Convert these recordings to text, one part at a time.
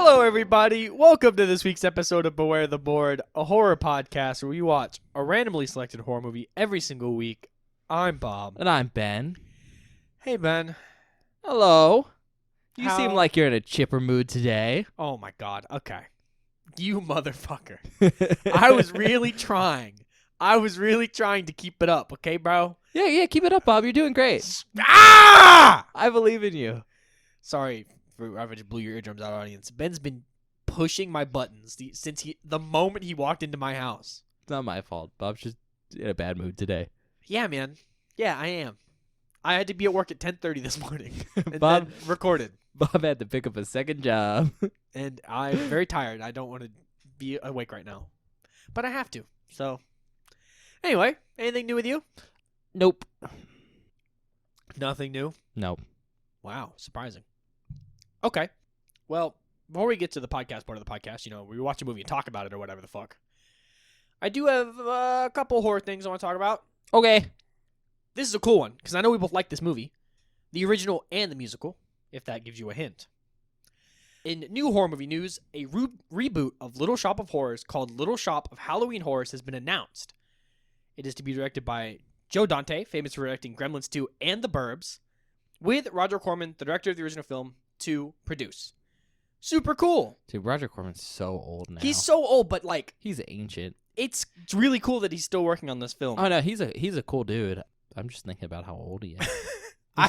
Hello, everybody. Welcome to this week's episode of Beware the Board, a horror podcast where we watch a randomly selected horror movie every single week. I'm Bob. And I'm Ben. Hey, Ben. Hello. You How- seem like you're in a chipper mood today. Oh, my God. Okay. You motherfucker. I was really trying. To keep it up, okay, bro? Yeah, keep it up, Bob. You're doing great. Ah! I believe in you. Sorry for I just blew your eardrums out, audience. Ben's been pushing my buttons since the moment he walked into my house. It's not my fault. Bob's just in a bad mood today. Yeah, man. Yeah, I am. I had to be at work at 10:30 this morning and Bob- then recorded. Bob had to pick up a second job. And I'm very tired. I don't want to be awake right now. But I have to. So, anyway, anything new with you? Nope. Nothing new. Nope. Wow, surprising. Okay. Well, before we get to the podcast part of the podcast, we watch a movie and talk about it or whatever the fuck. I do have a couple horror things I want to talk about. Okay. This is a cool one because I know we both like this movie, the original and the musical, if that gives you a hint. In new horror movie news, a reboot of Little Shop of Horrors called Little Shop of Halloween Horrors has been announced. It is to be directed by Joe Dante, famous for directing Gremlins 2 and The Burbs, with Roger Corman, the director of the original film, to produce. Super cool. Dude, Roger Corman's so old now. He's so old, but He's ancient. it's really cool that he's still working on this film. Oh no, he's a cool dude. I'm just thinking about how old he is. I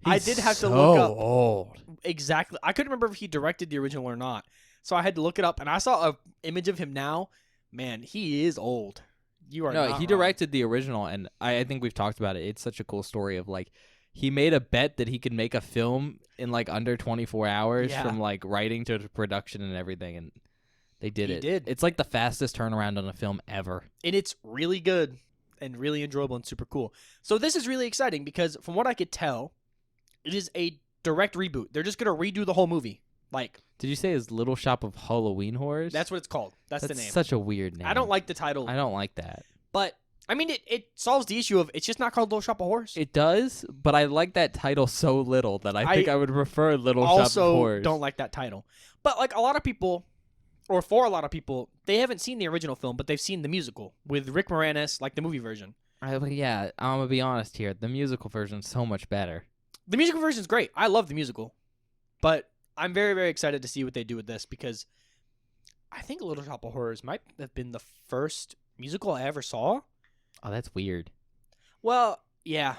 He's did have to so look up old. exactly. I couldn't remember if he directed the original or not. So I had to look it up, and I saw an image of him now. Man, he is old. You are No, not he wrong. directed the original, and I think we've talked about it. It's such a cool story of he made a bet that he could make a film in under 24 hours Yeah. from writing to production and everything, and they did He it. did. It's the fastest turnaround on a film ever. And it's really good and really enjoyable and super cool. So this is really exciting because from what I could tell, it is a direct reboot. They're just going to redo the whole movie. Did you say his Little Shop of Halloween Horrors? That's what it's called. That's the name. Such a weird name. I don't like the title, I don't like that. but I mean, it solves the issue of it's just not called Little Shop of Horrors. It does, but I like that title so little that I think I would prefer Little Shop of also Horrors. don't like that title. But a lot of people, or for a lot of people, they haven't seen the original film, but they've seen the musical with Rick Moranis, the movie version. Yeah, I'm gonna be honest here. The musical version's so much better. The musical version's great. I love the musical. But I'm very, very excited to see what they do with this because I think Little Shop of Horrors might have been the first musical I ever saw. Oh, that's weird. Well, yeah.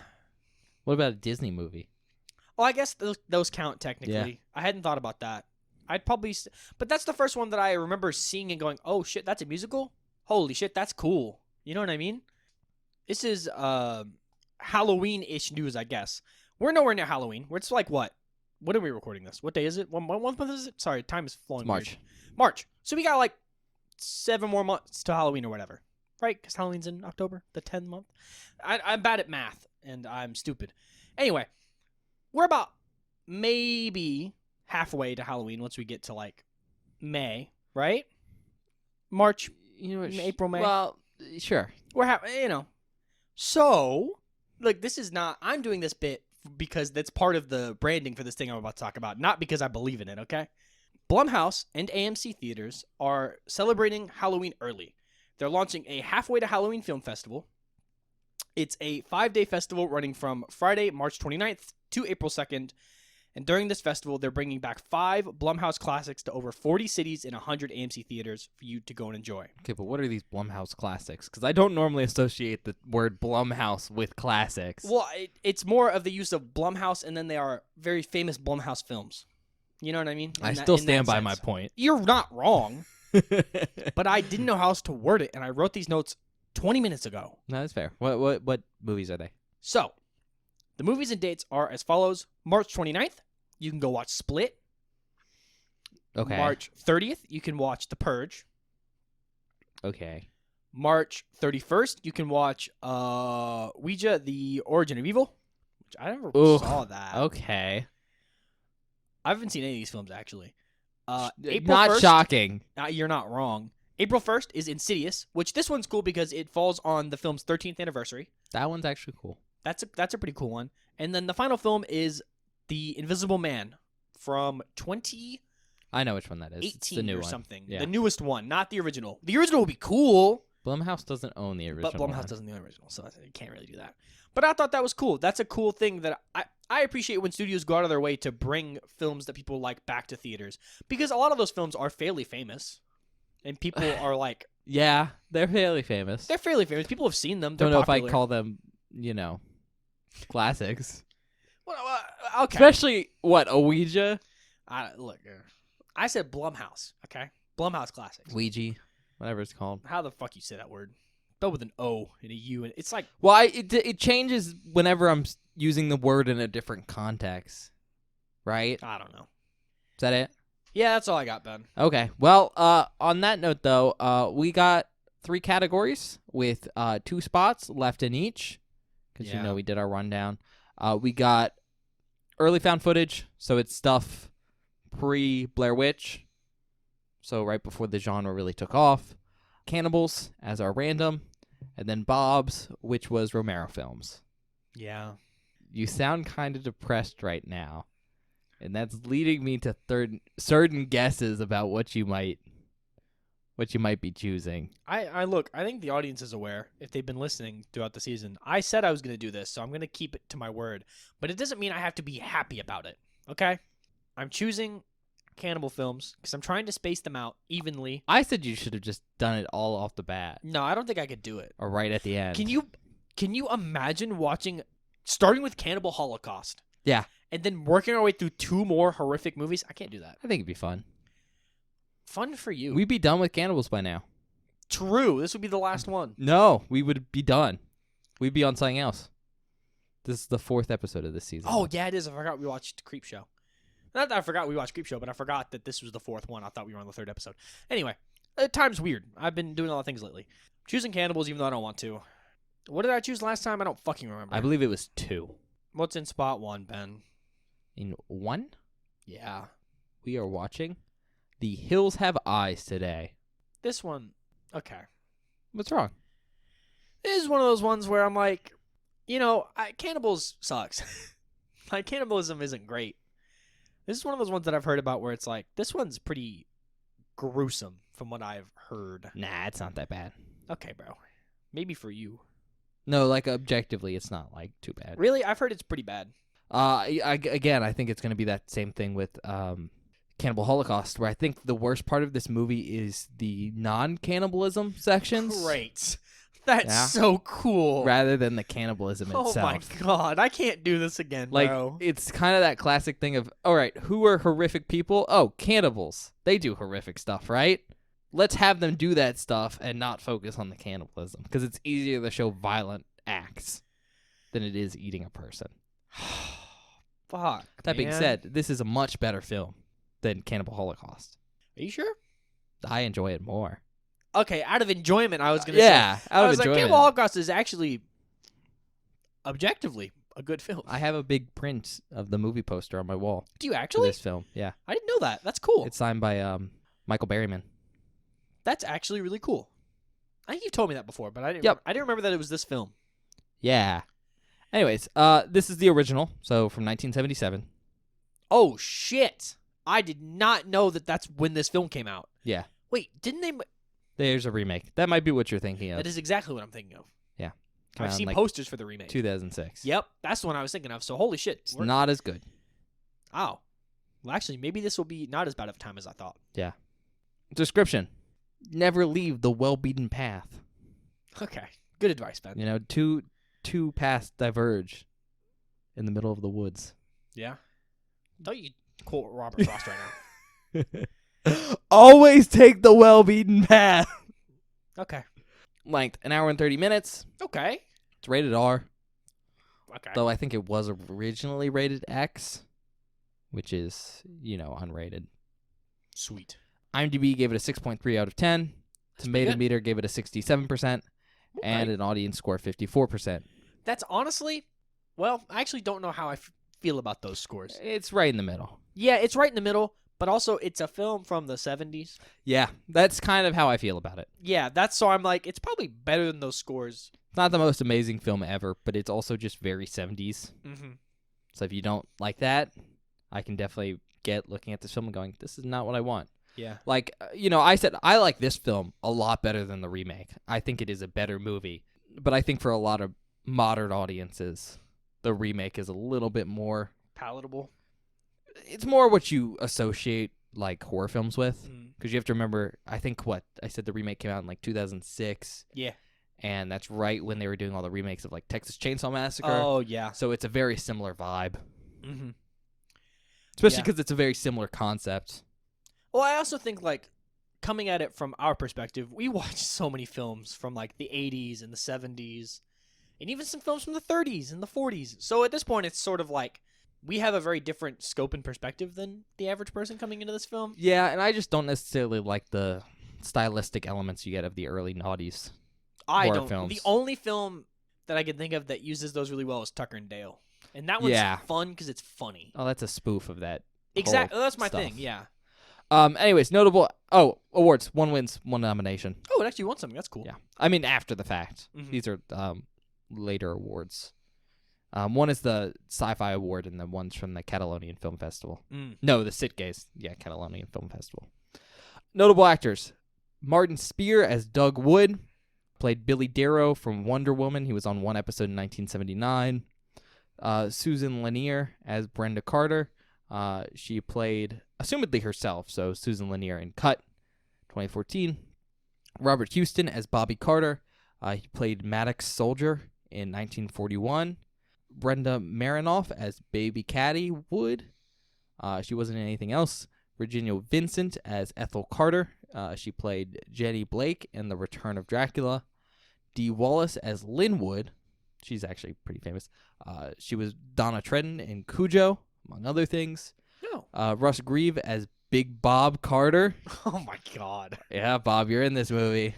What about a Disney movie? Well, I guess those count technically. Yeah. I hadn't thought about that. I'd probably, but that's the first one that I remember seeing and going, "Oh shit, that's a musical! Holy shit, that's cool!" You know what I mean? This is Halloween-ish news, I guess. We're nowhere near Halloween. It's what? When are we recording this? What day is it? What month is it? Sorry, time is flowing. It's March. March. So we got 7 more months to Halloween or whatever, right? Because Halloween's in October, the 10th month. I'm bad at math and I'm stupid. Anyway, we're about maybe halfway to Halloween once we get to May, right? March, April, May. Well, sure. We're So, this is not. I'm doing this bit because that's part of the branding for this thing I'm about to talk about, not because I believe in it. Okay. Blumhouse and AMC theaters are celebrating Halloween early. They're launching a Halfway to Halloween film festival. It's a 5-day festival running from Friday, March 29th to April 2nd. And during this festival, they're bringing back 5 Blumhouse classics to over 40 cities and 100 AMC theaters for you to go and enjoy. Okay, but what are these Blumhouse classics? Because I don't normally associate the word Blumhouse with classics. Well, it's more of the use of Blumhouse, and then they are very famous Blumhouse films. You know what I mean? I still stand by my point. You're not wrong, but I didn't know how else to word it, and I wrote these notes 20 minutes ago. No, that's fair. What movies are they? So, the movies and dates are as follows. March 29th, you can go watch Split. Okay. March 30th, you can watch The Purge. Okay. March 31st, you can watch Ouija, The Origin of Evil, which I never saw that. Okay. I haven't seen any of these films, actually. April Not 1st, shocking. You're not wrong. April 1st is Insidious, which this one's cool because it falls on the film's 13th anniversary. That one's actually cool. That's a pretty cool one. And then the final film is The Invisible Man from I know which one that is. 18 It's the new or one. something. Yeah. The newest one, not the original. The original would be cool, Blumhouse doesn't own the original. but Blumhouse one. doesn't own the original, so you can't really do that. But I thought that was cool. That's a cool thing that I appreciate when studios go out of their way to bring films that people like back to theaters, because a lot of those films are fairly famous, and people are like, Yeah, they're fairly famous. they're fairly famous. People have seen them. They're Don't know popular. if I call them, classics. Well, okay. Especially Ouija, Look, I said Blumhouse. Okay, Blumhouse classics. Ouija, whatever it's called. How the fuck you say that word? Spelled with an O and a U, and it's like Well, it changes whenever I'm using the word in a different context, right? I don't know. Is that it? Yeah, that's all I got, Ben. Okay. Well, on that note, though, we got 3 categories with 2 spots left in each, because Yeah. we did our rundown. We got early found footage, so it's stuff pre-Blair Witch, so right before the genre really took off. Cannibals as our random, and then Bob's, which was Romero films. Yeah. You sound kind of depressed right now, and that's leading me to certain guesses about what you might be choosing. I look. I think the audience is aware if they've been listening throughout the season. I said I was going to do this, so I'm going to keep it to my word. But it doesn't mean I have to be happy about it. Okay. I'm choosing cannibal films because I'm trying to space them out evenly. I said you should have just done it all off the bat, No, I don't think I could do it. or right at the end. Can you imagine starting with Cannibal Holocaust? Yeah. And then working our way through 2 more horrific movies? I can't do that. I think it'd be fun. Fun for you. We'd be done with cannibals by now. True. This would be the last one. No, we would be done. We'd be on something else. This is the 4th episode of this season. Oh, yeah, it is. I forgot we watched Creepshow. Not that I forgot we watched Creepshow, but I forgot that this was the 4th one. I thought we were on the 3rd episode. Anyway, time's weird. I've been doing a lot of things lately. Choosing cannibals even though I don't want to. What did I choose last time? I don't fucking remember. I believe it was 2. What's in spot 1, Ben? In 1, Yeah. we are watching The Hills Have Eyes today. This one, okay. What's wrong? This is one of those ones where I'm like, cannibals sucks. Like, cannibalism isn't great. This is one of those ones that I've heard about where it's like, this one's pretty gruesome from what I've heard. Nah, it's not that bad. Okay, bro. Maybe for you. No, like objectively, it's not like too bad. Really? I've heard it's pretty bad. Again, I think it's going to be that same thing with Cannibal Holocaust, where I think the worst part of this movie is the non-cannibalism sections. Great. That's Yeah. so cool. Rather than the cannibalism Oh itself. my god. I can't do this again, Like, bro. it's kind of that classic thing of, all right, who are horrific people? Oh, cannibals. They do horrific stuff, right? Let's have them do that stuff and not focus on the cannibalism, because it's easier to show violent acts than it is eating a person. Fuck. That being man. said, this is a much better film than Cannibal Holocaust. Are you sure? I enjoy it more. Okay, out of enjoyment, I was going to say. Yeah, I out of was like, enjoyment. Cannibal Holocaust is actually objectively a good film. I have a big print of the movie poster on my wall Do you for actually? this film. Yeah, I didn't know that. That's cool. it's signed by Michael Berryman. That's actually really cool. I think you've told me that before, but I didn't. Yep. I didn't remember that it was this film. Yeah. Anyways, this is the original, so from 1977. Oh shit! I did not know that that's when this film came out. Yeah. Wait, didn't they? There's a remake. That might be what you're thinking of. That is exactly what I'm thinking of. Came I've out in, seen like, posters for the remake. 2006. Yep, that's the one I was thinking of. So holy shit! It's not as good. Oh, well, actually, maybe this will be not as bad of a time as I thought. Description: never leave the well-beaten path. Okay, good advice, Ben. You know, two paths diverge in the middle of the woods. Yeah. Don't you quote Robert Frost right now? Always take the well-beaten path. Okay. Length: 1 hour and 30 minutes. Okay. It's rated R, Okay. though I think it was originally rated X, which is, unrated. Sweet. IMDb gave it a 6.3 out of 10. That's pretty Tomato good. Meter gave it a 67%, and Okay. an audience score 54%. That's honestly, well, I actually don't know how I feel about those scores. It's right in the middle. Yeah, it's right in the middle, but also it's a film from the 70s. Yeah, that's kind of how I feel about it. Yeah, that's so I'm like, it's probably better than those scores. It's not the most amazing film ever, but it's also just very 70s. Mm-hmm. So if you don't like that, I can definitely get looking at this film and going, this is not what I want. Yeah. Like, I said I like this film a lot better than the remake. I think it is a better movie. But I think for a lot of modern audiences, the remake is a little bit more Palatable. It's more what you associate like horror films with, Mm. because you have to remember. I think I said the remake came out in like 2006, Yeah. and that's right when they were doing all the remakes of like Texas Chainsaw Massacre. Oh, yeah. So it's a very similar vibe, Mm-hmm. especially Yeah. because it's a very similar concept. Well, I also think, like, coming at it from our perspective, we watched so many films from, like, the 80s and the 70s, and even some films from the 30s and the 40s. So at this point, it's sort of like we have a very different scope and perspective than the average person coming into this film. Yeah, and I just don't necessarily like the stylistic elements you get of the early noughties. I Horror don't. films. The only film that I can think of that uses those really well is Tucker and Dale. And that one's Yeah. fun because it's funny. Oh, that's a spoof of that. Exactly. whole That's my stuff. thing, yeah. Anyways, notable. Oh, awards. One wins, one nomination. Oh, it actually won something. That's cool. Yeah. I mean, after the fact. Mhm. These are later awards. One is the Sci-Fi Award, and then one's from the Catalonian Film Festival. Mm. No, the Sitges. Yeah, Catalonian Film Festival. Notable actors. Martin Spear as Doug Wood. Played Billy Darrow from Wonder Woman. He was on one episode in 1979. Susan Lanier as Brenda Carter. She played, assumedly herself, so Susan Lanier in Cut, 2014. Robert Houston as Bobby Carter. He played Maddox Soldier in 1941. Brenda Marinoff as Baby Caddy Wood. She wasn't in anything else. Virginia Vincent as Ethel Carter. She played Jenny Blake in The Return of Dracula. Dee Wallace as Lynn Wood. She's actually pretty famous. She was Donna Tredden in Cujo, among other things. No. Russ Grieve as Big Bob Carter. Oh, my God. Yeah, Bob, you're in this movie.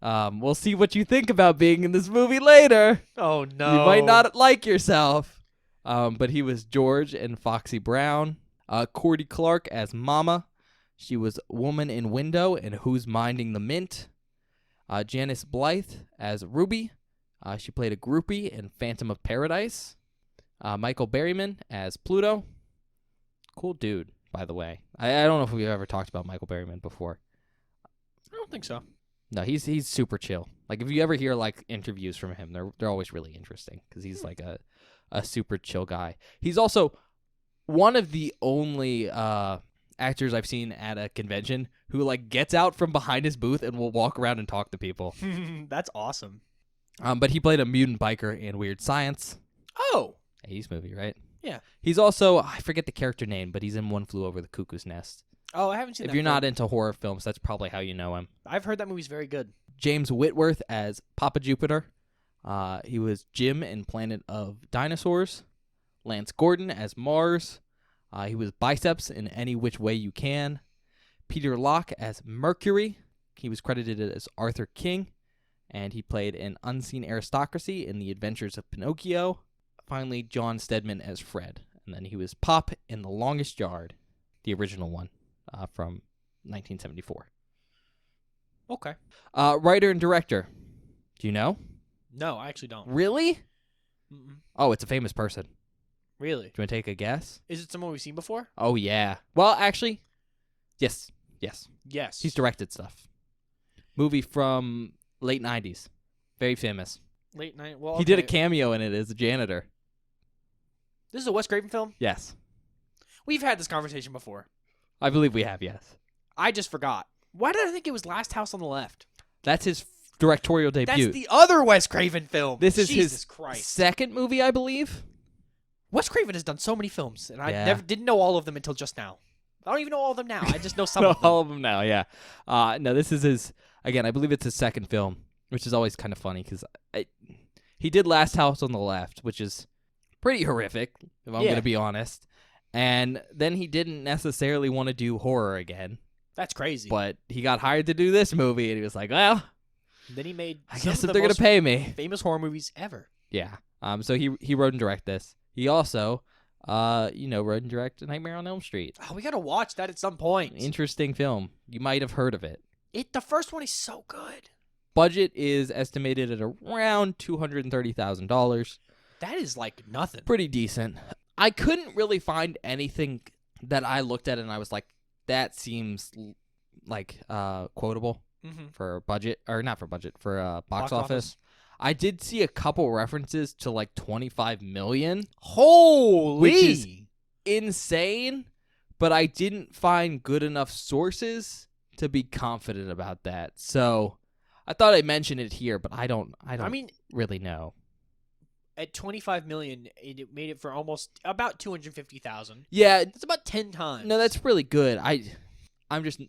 We'll see what you think about being in this movie later. Oh, no. You might not like yourself. But he was George and Foxy Brown. Cordy Clark as Mama. She was Woman in Window and Who's Minding the Mint. Janice Blythe as Ruby. She played a groupie in Phantom of Paradise. Michael Berryman as Pluto. Cool dude, by the way. I don't know if we've ever talked about Michael Berryman before. I don't think so. No, he's super chill. Like if you ever hear like interviews from him, they're always really interesting because he's like a super chill guy. He's also one of the only actors I've seen at a convention who like gets out from behind his booth and will walk around and talk to people. That's awesome. But he played a mutant biker in Weird Science. Oh. 80s movie, right? Yeah. He's also, I forget the character name, but he's in One Flew Over the Cuckoo's Nest. Oh, I haven't seen If that you're not film. into horror films, that's probably how you know him. I've heard that movie's very good. James Whitworth as Papa Jupiter. He was Jim in Planet of Dinosaurs. Lance Gordon as Mars. He was Biceps in Any Which Way You Can. Peter Locke as Mercury. He was credited as Arthur King, and he played an unseen aristocracy in The Adventures of Pinocchio. Finally, John Stedman as Fred, and then he was Pop in The Longest Yard, the original one from 1974. Okay. Writer and director. Do you know? No, I actually don't. Really? Mm-mm. Oh, it's a famous person. Really? Do you want to take a guess? Is it someone we've seen before? Oh, yeah. Well, actually, yes. Yes. He's directed stuff. Movie from late 90s. Very famous. Late night. Well, He did a okay. cameo in it as a janitor. This is a Wes Craven film? Yes. We've had this conversation before. I believe we have, yes. I just forgot. Why did I think it was Last House on the Left? That's his directorial debut. That's the other Wes Craven film. This is Jesus his Christ. second movie, I believe. Wes Craven has done so many films, and I Yeah. didn't know all of them until just now. I don't even know all of them now. I just know some No, of them. all of them now, yeah. No, this is his, again, I believe it's his second film, which is always kind of funny because he did Last House on the Left, which is pretty horrific, if I'm Yeah. going to be honest. And then he didn't necessarily want to do horror again, That's crazy. but he got hired to do this movie, and he was like, well, Then he made I some guess of if the they're going most to pay me. famous horror movies ever. Yeah. So he wrote and directed this. He also, wrote and directed Nightmare on Elm Street. Oh, we gotta watch that at some point. Interesting film. You might have heard of it. The first one is so good. Budget is estimated at around $230,000. That is like nothing. Pretty decent. I couldn't really find anything that I looked at and I was like, that seems like quotable Mm-hmm. for budget, or not for budget, for box Box office. office. I did see a couple references to like 25 million, Holy! which is insane, but I didn't find good enough sources to be confident about that. So I thought I'd mention it here, but I don't I mean, really know. at 25 million, it made it for almost about 250,000. Yeah, It's about 10 times. no, that's really good. I'm just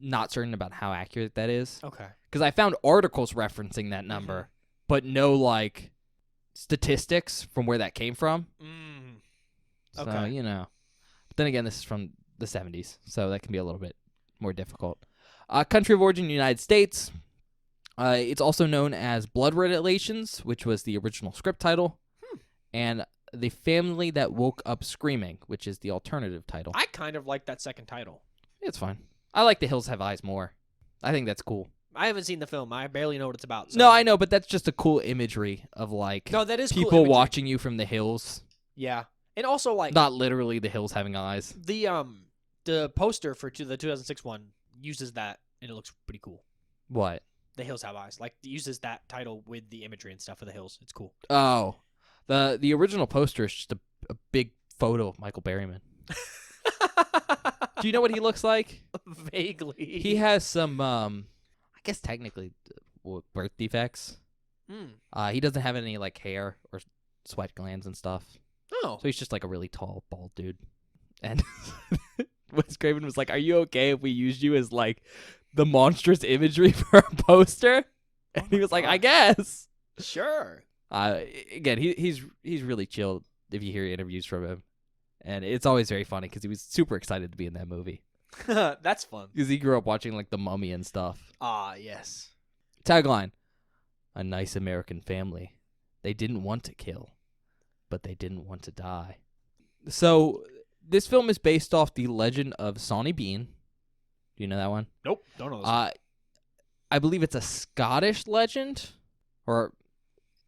not certain about how accurate that is, okay. because I found articles referencing that number, but no like statistics from where that came from. Mm. So, Okay. you know. But then again, this is from the 70s, so that can be a little bit more difficult. Country of origin, United States. It's also known as Blood Relations, which was the original script title, and The Family That Woke Up Screaming, which is the alternative title. I kind of like that second title. It's fine. I like The Hills Have Eyes more. I think that's cool. I haven't seen the film. I barely know what it's about. So. No, I know, but that's just a cool imagery of like No, that is cool people imagery. watching you from the hills. Yeah, and also like Not literally the hills having eyes. the poster for the 2006 one uses that, and it looks pretty cool. What? The Hills Have Eyes. Like, it uses that title with the imagery and stuff of the hills. It's cool. Oh, the original poster is just a big photo of Michael Berryman. Do you know what he looks like? Vaguely. He has some, I guess technically, birth defects. Mm. He doesn't have any like hair or sweat glands and stuff, Oh. so he's just like a really tall, bald dude. And Wes Craven was like, "Are you okay if we used you as like the monstrous imagery for a poster?" And he was like, "I guess." Sure. Again, he's really chill if you hear interviews from him, and it's always very funny because he was super excited to be in that movie That's fun. because he grew up watching like The Mummy and stuff. Ah, yes. Tagline: A nice American family. They didn't want to kill, but they didn't want to die. So this film is based off the legend of Sawney Bean. Do you know that one? Nope. Don't know this. I believe it's a Scottish legend or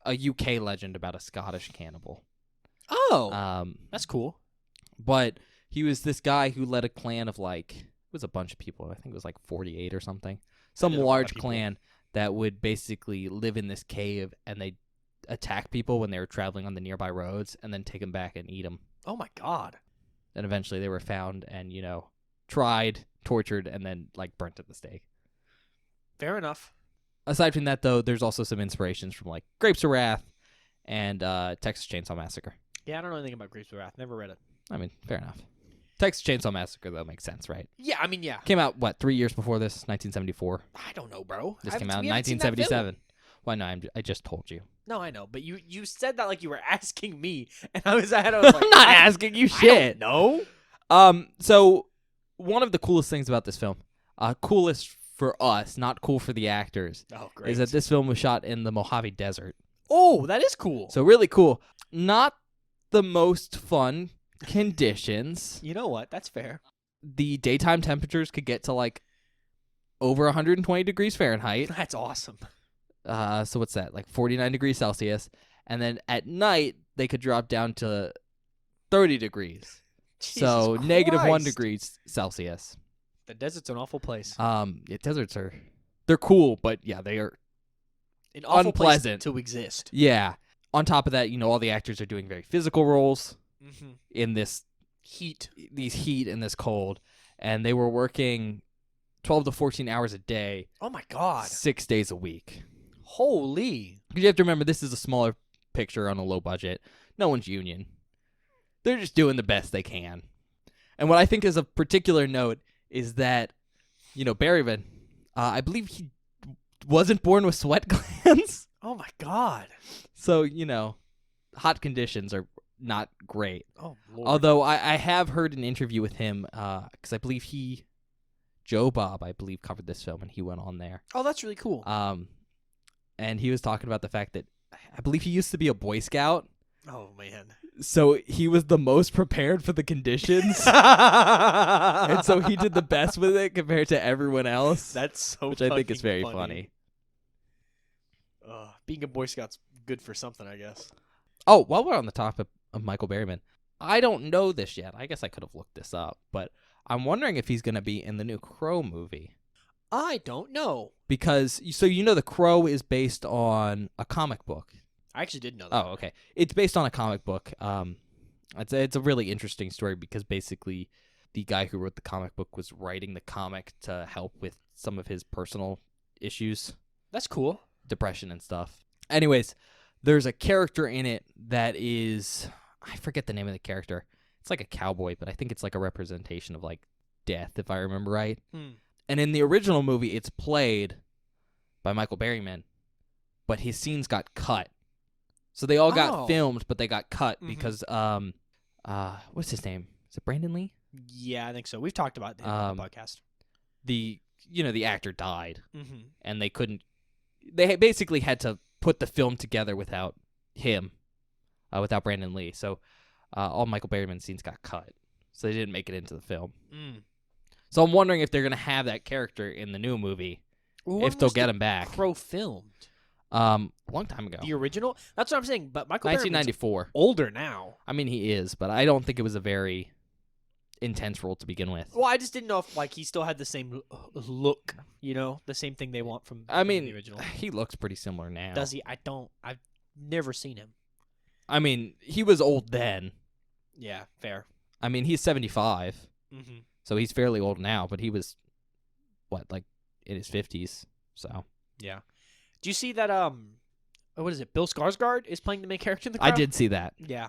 a UK legend about a Scottish cannibal. Oh, that's cool. But he was this guy who led a clan of like, it was a bunch of people. I think it was like 48 or something. Some That is a lot of large people. clan that would basically live in this cave, and they attack people when they were traveling on the nearby roads and then take them back and eat them. Oh my god. And eventually they were found and, tried, tortured, and then like burnt at the stake. Fair enough. Aside from that, though, there's also some inspirations from like Grapes of Wrath and Texas Chainsaw Massacre. Yeah, I don't know anything about Grapes of Wrath. Never read it. I mean, fair enough. Texas Chainsaw Massacre, though, makes sense, right? Yeah, I mean, yeah. Came out, 3 years before this? 1974. I don't know, bro. This I came haven't- out in we haven't seen that film. 1977. Why no? I just told you. No, I know, but you said that like you were asking me, and I was like, I'm not asking you shit. No. So one of the coolest things about this film, coolest for us, not cool for the actors, Oh, great. is that this film was shot in the Mojave Desert. Oh, that is cool. So really cool. Not the most fun conditions. You know what? That's fair. The daytime temperatures could get to like over 120 degrees Fahrenheit. That's awesome. So what's that? Like 49 degrees Celsius. And then at night, they could drop down to 30 degrees. So Jesus negative 1 Christ. degrees Celsius. The desert's an awful place. Deserts they're cool, but yeah, they are. An awful unpleasant. place to exist. Yeah. On top of that, all the actors are doing very physical roles Mm-hmm. in this Heat. heat and this cold. And they were working 12 to 14 hours a day, Oh my god. 6 days a week. Holy. Because you have to remember, this is a smaller picture on a low budget. No one's union. They're just doing the best they can. And what I think is of particular note is that, Berryman, I believe he wasn't born with sweat glands. Oh my god. So, hot conditions are not great. Oh lord. Although I have heard an interview with him, because I believe Joe Bob, I believe, covered this film, and he went on there. Oh, that's really cool. And he was talking about the fact that I believe he used to be a Boy Scout, Oh man. so he was the most prepared for the conditions, and so he did the best with it compared to everyone else. That's so which I think is fucking very funny. Being a Boy Scout's good for something, I guess. Oh, while we're on the topic of Michael Berryman, I don't know this yet. I guess I could have looked this up, but I'm wondering if he's going to be in the new Crow movie. I don't know. Because, so The Crow is based on a comic book. I actually didn't know that. Oh, okay. It's based on a comic book. It's a really interesting story because basically the guy who wrote the comic book was writing the comic to help with some of his personal issues, That's cool. depression and stuff. Anyways, there's a character in it that is, I forget the name of the character. It's like a cowboy, but I think it's like a representation of like death, if I remember right. And in the original movie, it's played by Michael Berryman, but his scenes got cut. So they all got filmed, but they got cut because what's his name? Is it Brandon Lee? Yeah, I think so. We've talked about him on the podcast. The actor died, Mm-hmm. and they couldn't. They basically had to put the film together without him, without Brandon Lee. So all Michael Berryman scenes got cut, so they didn't make it into the film. So I'm wondering if they're gonna have that character in the new movie, if they'll get him back. Crow filmed. A long time ago. The original? That's what I'm saying. But Michael Berryman's 1994. older now. I mean, he is, but I don't think it was a very intense role to begin with. Well, I just didn't know if like he still had the same look, the same thing they want from the original. He looks pretty similar now. Does he? I've never seen him. I mean, he was old then. Yeah, fair. I mean, he's 75, so he's fairly old now, but he was, like in his 50s, so. Yeah. Do you see that, what is it, Bill Skarsgård is playing the main character in The Crow? I did see that. Yeah.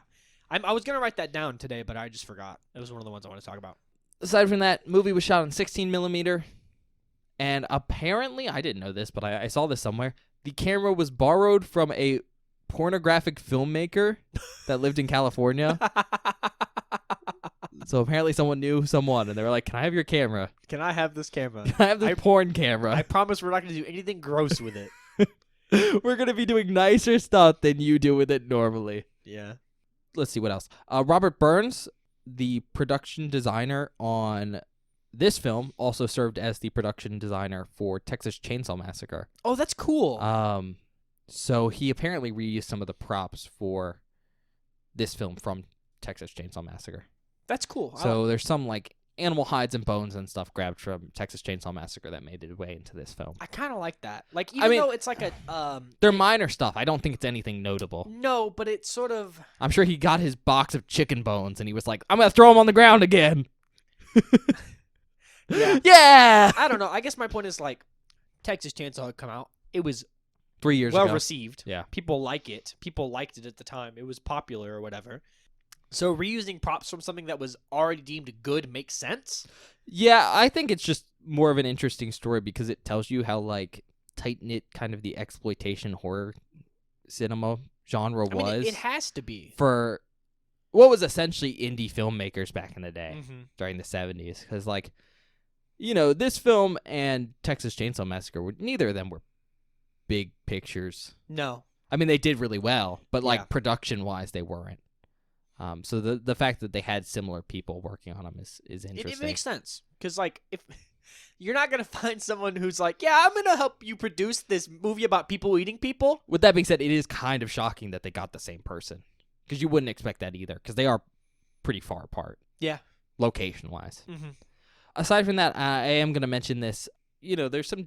I was going to write that down today, but I just forgot. It was one of the ones I want to talk about. Aside from that, movie was shot on 16mm, and apparently, I didn't know this, but I saw this somewhere, the camera was borrowed from a pornographic filmmaker that lived in California. So apparently someone knew someone, and they were like, can I have your camera? Can I have this camera? Can I have the porn camera? I promise we're not going to do anything gross with it. We're going to be doing nicer stuff than you do with it normally. Yeah. Let's see what else. Robert Burns, the production designer on this film, also served as the production designer for Texas Chainsaw Massacre. Oh, that's cool. So he apparently reused some of the props for this film from Texas Chainsaw Massacre. That's cool. So there's some like animal hides and bones and stuff grabbed from Texas Chainsaw Massacre that made its way into this film. I kind of like that. Like, even though it's like a... they're minor stuff. I don't think it's anything notable. No, but it's sort of... I'm sure he got his box of chicken bones and he was like, I'm going to throw them on the ground again. Yeah. Yeah! I don't know. I guess my point is, like, Texas Chainsaw had come out. It was 3 years ago. well received. Yeah. People like it. People liked it at the time. It was popular or whatever. So reusing props from something that was already deemed good makes sense? Yeah, I think it's just more of an interesting story because it tells you how, like, tight-knit kind of the exploitation horror cinema genre was. I mean, it has to be. For what was essentially indie filmmakers back in the day during the 70s. Because, like, this film and Texas Chainsaw Massacre, neither of them were big pictures. No. I mean, they did really well, but, like, production-wise, they weren't. So the fact that they had similar people working on them is interesting. It makes sense. Because, like, if you're not going to find someone who's like, yeah, I'm going to help you produce this movie about people eating people. With that being said, it is kind of shocking that they got the same person. Because you wouldn't expect that either. Because they are pretty far apart. Yeah. Location-wise. Aside from that, I am going to mention this. There's some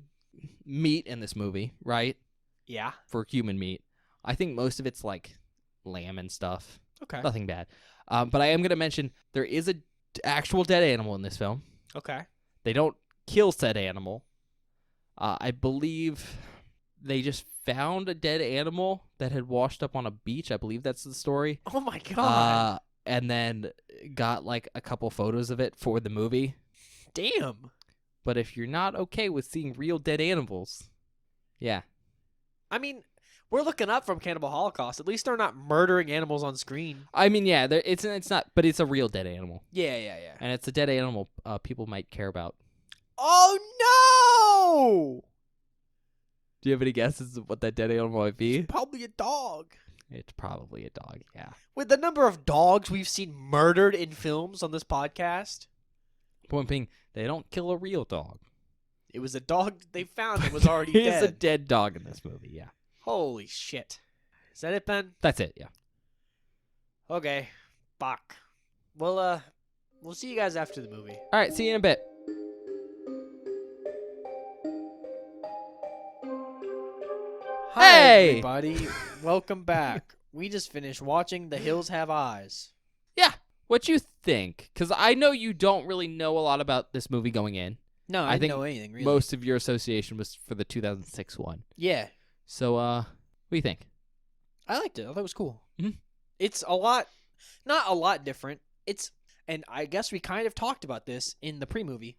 meat in this movie, right? Yeah. For human meat. I think most of it's, like, lamb and stuff. Okay. Nothing bad. But I am going to mention there is an actual dead animal in this film. Okay. They don't kill said animal. I believe they just found a dead animal that had washed up on a beach. I believe that's the story. Oh, my God. And then got, like, a couple photos of it for the movie. Damn. But if you're not okay with seeing real dead animals, yeah. I mean... We're looking up from Cannibal Holocaust. At least they're not murdering animals on screen. I mean, yeah, it's not, but it's a real dead animal. Yeah. And it's a dead animal people might care about. Oh, no! Do you have any guesses of what that dead animal might be? Probably a dog. It's probably a dog, yeah. With the number of dogs we've seen murdered in films on this podcast. Point being, they don't kill a real dog. It was a dog they found that was already It's dead. a dead dog in this movie, yeah. Holy shit. Is that it, Ben? That's it, yeah. Okay. Fuck. we'll see you guys after the movie. All right, see you in a bit. Hi, Hey! everybody. Welcome back. We just finished watching The Hills Have Eyes. Yeah, what you think? Because I know you don't really know a lot about this movie going in. No, I I didn't think know anything, really. Most of your association was for the 2006 one. Yeah, So, what do you think? I liked it. I thought it was cool. Mhm. It's not a lot different. And I guess we kind of talked about this in the pre-movie.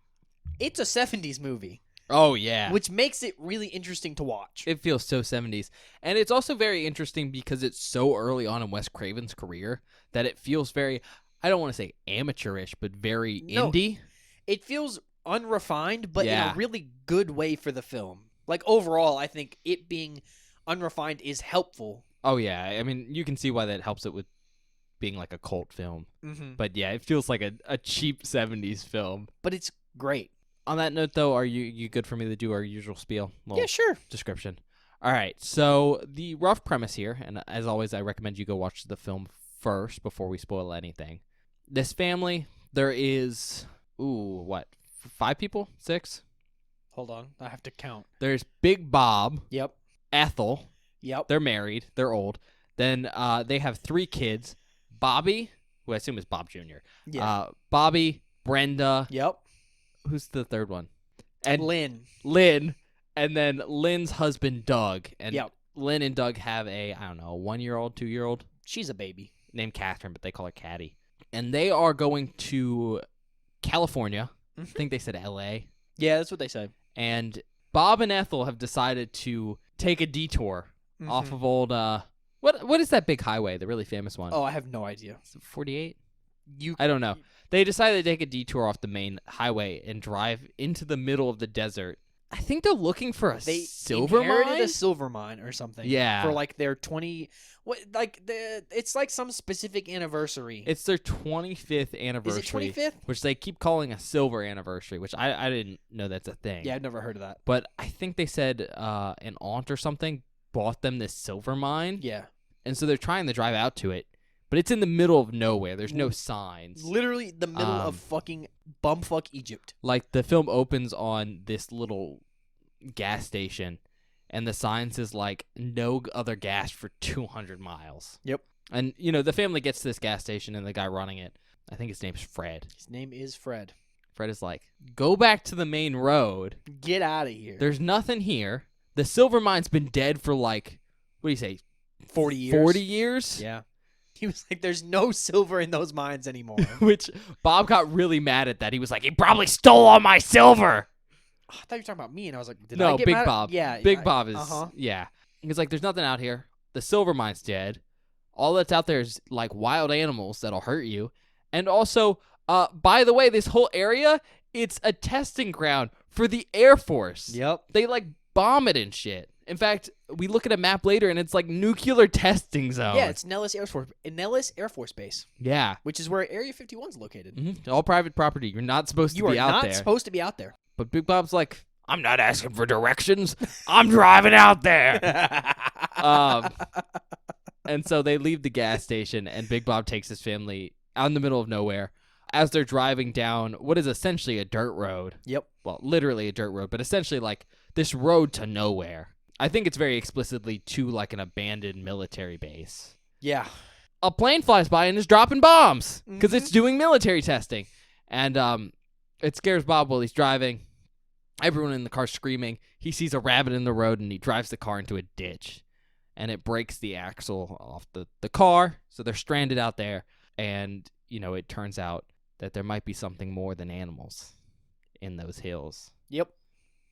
It's a 70s movie, Oh, yeah. which makes it really interesting to watch. It feels so 70s. And it's also very interesting because it's so early on in Wes Craven's career that it feels very, I don't want to say amateurish, but very No. indie. It feels unrefined, but in Yeah. a really good way for the film. Like, overall, I think it being unrefined is helpful. Oh, yeah. I mean, you can see why that helps it with being like a cult film. Mm-hmm. But yeah, it feels like a cheap 70s film. But it's great. On that note, though, are you good for me to do our usual spiel? Yeah, sure. Description. All right. So the rough premise here, and as always, I recommend you go watch the film first before we spoil anything. This family, there is, 5 people? 6? Hold on. I have to count. There's Big Bob, Yep. Ethel. Yep. They're married. They're old. Then they have 3 kids. Bobby, who I assume is Bob Jr. Yeah. Bobby, Brenda. Yep. Who's the third one? And Lynn. And then Lynn's husband, Doug. And Yep. Lynn and Doug have a 1-year-old, 2-year-old She's a baby. named Catherine, but they call her Caddy. And they are going to California. I Mhm. think they said L.A. Yeah, that's what they said. And Bob and Ethel have decided to take a detour off of old, what is that big highway, the really famous one? Oh, I have no idea. 48? You. I don't know. They decided to take a detour off the main highway and drive into the middle of the desert. I think they're looking for a They silver inherited mine. a silver mine or something. Yeah. For like their 20. It's like some specific anniversary. It's their 25th anniversary. Is it 25th? Which they keep calling a silver anniversary, which I didn't know that's a thing. Yeah, I've never heard of that. But I think they said an aunt or something bought them this silver mine. Yeah. And so they're trying to drive out to it. But it's in the middle of nowhere. There's no signs. Literally the middle of fucking bumfuck Egypt. Like, the film opens on this little gas station, and the sign says, like, no other gas for 200 miles. Yep. And, the family gets to this gas station, and the guy running it, I think his name's Fred. His name is Fred. Fred is like, go back to the main road. Get out of here. There's nothing here. The silver mine's been dead for, like, what do you say, 40 years. 40 years? Yeah. He was like, there's no silver in those mines anymore. Which Bob got really mad at that. He was like, he probably stole all my silver. I thought you were talking about me, and I was like, did No, I get Big mad? Bob. Yeah. Big Bob is, Uh-huh. yeah. He's like, there's nothing out here. The silver mine's dead. All that's out there is, like, wild animals that'll hurt you. And also, by the way, this whole area, it's a testing ground for the Air Force. Yep. They, like, bomb it and shit. In fact, we look at a map later, and it's, like, nuclear testing zone. Yeah, it's Nellis Air Force Base, Yeah. which is where Area 51's located. Mm-hmm. All private property. You're not supposed You to are be out not there. supposed to be out there. But Big Bob's like, I'm not asking for directions. I'm driving out there. And so they leave the gas station, and Big Bob takes his family out in the middle of nowhere. As they're driving down what is essentially a dirt road. Yep. Well, literally a dirt road, but essentially like this road to nowhere. I think it's very explicitly to like an abandoned military base. Yeah. A plane flies by and is dropping bombs because Mhm. it's doing military testing. And it scares Bob while he's driving. Everyone in the car screaming. He sees a rabbit in the road, and he drives the car into a ditch. And it breaks the axle off the car, so they're stranded out there. And, it turns out that there might be something more than animals in those hills Yep.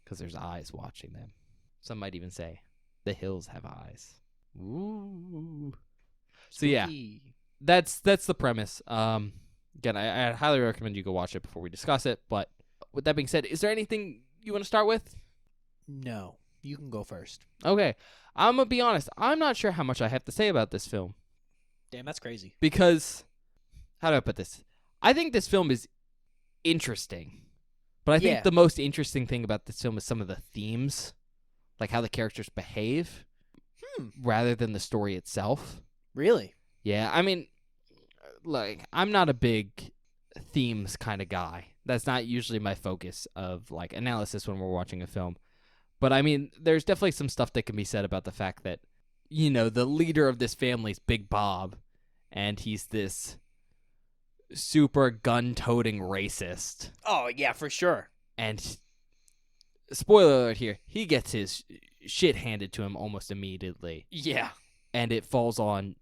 because there's eyes watching them. Some might even say the hills have eyes. Ooh. So yeah, Spooky. that's the premise. Again, I highly recommend you go watch it before we discuss it. But with that being said, is there anything you want to start with? No, you can go first. Okay, I'm gonna be honest. I'm not sure how much I have to say about this film Damn, that's crazy. because, how do I put this? I think this film is interesting, but I think Yeah. the most interesting thing about this film is some of the themes, like how the characters behave, rather than the story itself. Really? Yeah, I mean, like I'm not a big themes kind of guy. That's not usually my focus of like analysis when we're watching a film. But I mean, there's definitely some stuff that can be said about the fact that, you know, the leader of this family is Big Bob, and he's this super gun-toting racist. Oh, yeah, for sure. And spoiler alert here, he gets his shit handed to him almost immediately. Yeah. And it falls on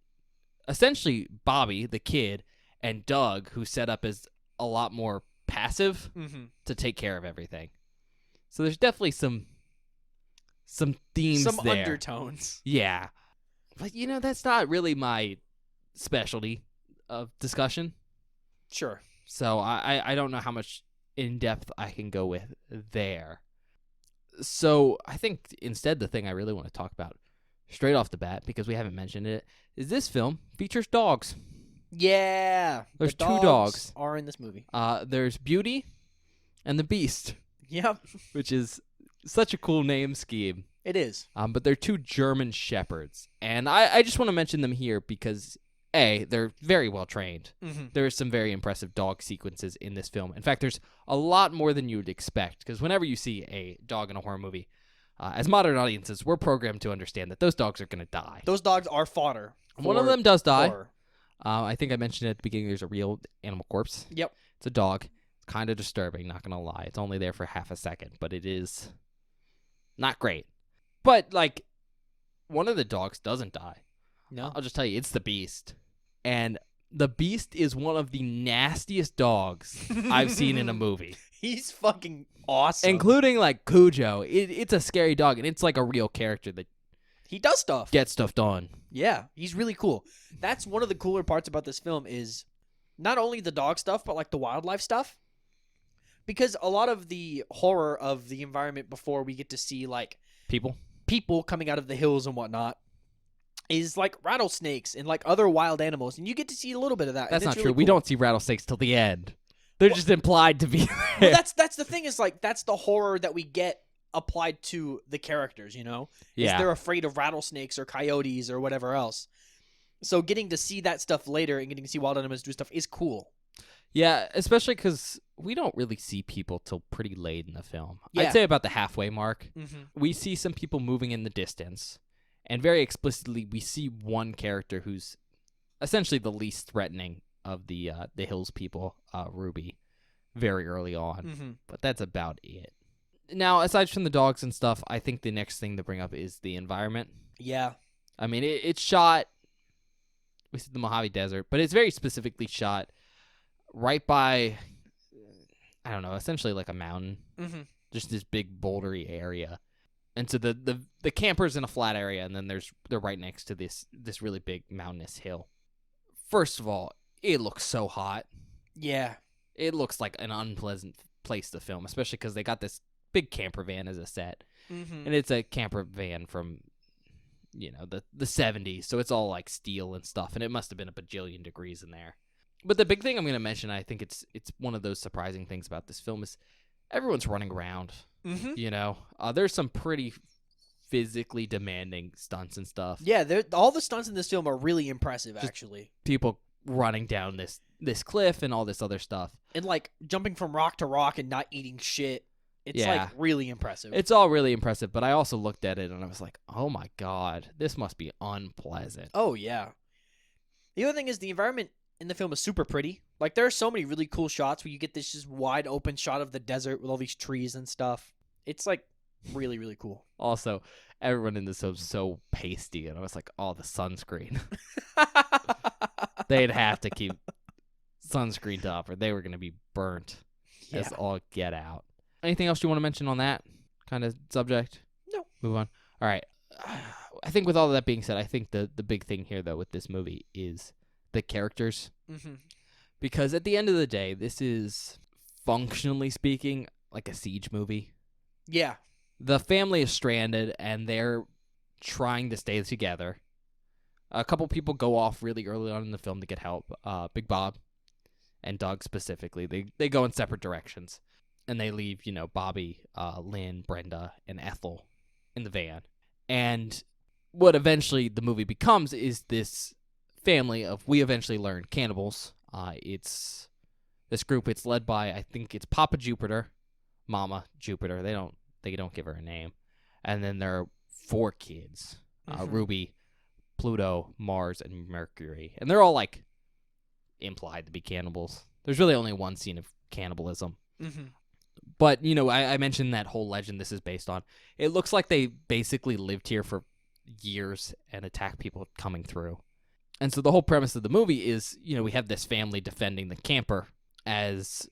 essentially Bobby, the kid, and Doug, who's set up as a lot more passive Mm-hmm. to take care of everything. So there's definitely some themes Some there. undertones. Yeah. But, you know, that's not really my specialty of discussion. Sure. So I don't know how much in-depth I can go with there. So I think instead the thing I really want to talk about straight off the bat, because we haven't mentioned it, is this film features dogs. Yeah. There's the two dogs. are in this movie. There's Beauty and the Beast, Yep. which is such a cool name scheme. It is. But they're two German shepherds. And I just want to mention them here because, A, they're very well trained. Mm-hmm. There are some very impressive dog sequences in this film. In fact, there's a lot more than you would expect, because whenever you see a dog in a horror movie, as modern audiences, we're programmed to understand that those dogs are going to die. Those dogs are fodder. One of for them does die. horror. I think I mentioned at the beginning there's a real animal corpse. Yep. It's a dog. It's kind of disturbing, not going to lie. It's only there for half a second, but it is not great. But, like, one of the dogs doesn't die. No. I'll just tell you, it's the Beast. And the Beast is one of the nastiest dogs I've seen in a movie. He's fucking awesome. Including, like, Cujo. It's a scary dog, and it's like a real character that He does stuff. gets stuff done. Yeah, he's really cool. That's one of the cooler parts about this film is not only the dog stuff, but like the wildlife stuff. Because a lot of the horror of the environment before we get to see like people coming out of the hills and whatnot is like rattlesnakes and like other wild animals, and you get to see a little bit of that. That's and not it's true. really We cool. don't see rattlesnakes till the end. They're just implied to be Well, there. that's the thing is like that's the horror that we get applied to the characters. You know, is Yeah. they're afraid of rattlesnakes or coyotes or whatever else. So getting to see that stuff later and getting to see wild animals do stuff is cool. Yeah, especially because we don't really see people till pretty late in the film. Yeah. I'd say about the halfway mark. Mm-hmm. We see some people moving in the distance, and very explicitly, we see one character who's essentially the least threatening of the Hills people, Ruby, very early on. Mm-hmm. But that's about it. Now, aside from the dogs and stuff, I think the next thing to bring up is the environment. Yeah. I mean, it's shot. We see the Mojave Desert, but it's very specifically shot right by, I don't know, essentially like a mountain, Mm-hmm. just this big bouldery area. And so the camper's in a flat area, and then they're right next to this really big mountainous hill. First of all, it looks so hot. Yeah. It looks like an unpleasant place to film, especially because they got this big camper van as a set, Mm-hmm. and it's a camper van from, you know, the 70s, so it's all like steel and stuff, and it must have been a bajillion degrees in there. But the big thing I'm going to mention, I think it's one of those surprising things about this film, is everyone's running around. Mm-hmm. You know, there's some pretty physically demanding stunts and stuff. Yeah, all the stunts in this film are really impressive, Just- actually. People running down this cliff and all this other stuff. And like jumping from rock to rock and not eating shit. It's Yeah. like really impressive. It's all really impressive, but I also looked at it and I was like, oh my God, this must be unpleasant. Oh yeah. The other thing is the environment in the film is super pretty. Like there are so many really cool shots where you get this just wide open shot of the desert with all these trees and stuff. It's like really, really cool. Also, everyone in this was so pasty, and I was like, oh, the sunscreen. They'd have to keep sunscreened up or they were going to be burnt. Yeah. As all get out. Anything else you want to mention on that kind of subject? No. Move on. All right. I think with all of that being said, I think the big thing here, though, with this movie is the characters. Mm-hmm. Because at the end of the day, this is, functionally speaking, like a siege movie. Yeah. The family is stranded, and they're trying to stay together. A couple people go off really early on in the film to get help. Big Bob and Doug specifically. They go in separate directions. And they leave, you know, Bobby, Lynn, Brenda, and Ethel in the van. And what eventually the movie becomes is this family of, we eventually learn, cannibals. It's this group. It's led by, I think it's Papa Jupiter, Mama Jupiter. They don't give her a name. And then there are 4 kids: Ruby, Pluto, Mars, and Mercury, and they're all like implied to be cannibals. There's really only one scene of cannibalism. But, I mentioned that whole legend this is based on. It looks like they basically lived here for years and attacked people coming through. And so the whole premise of the movie is, we have this family defending the camper as,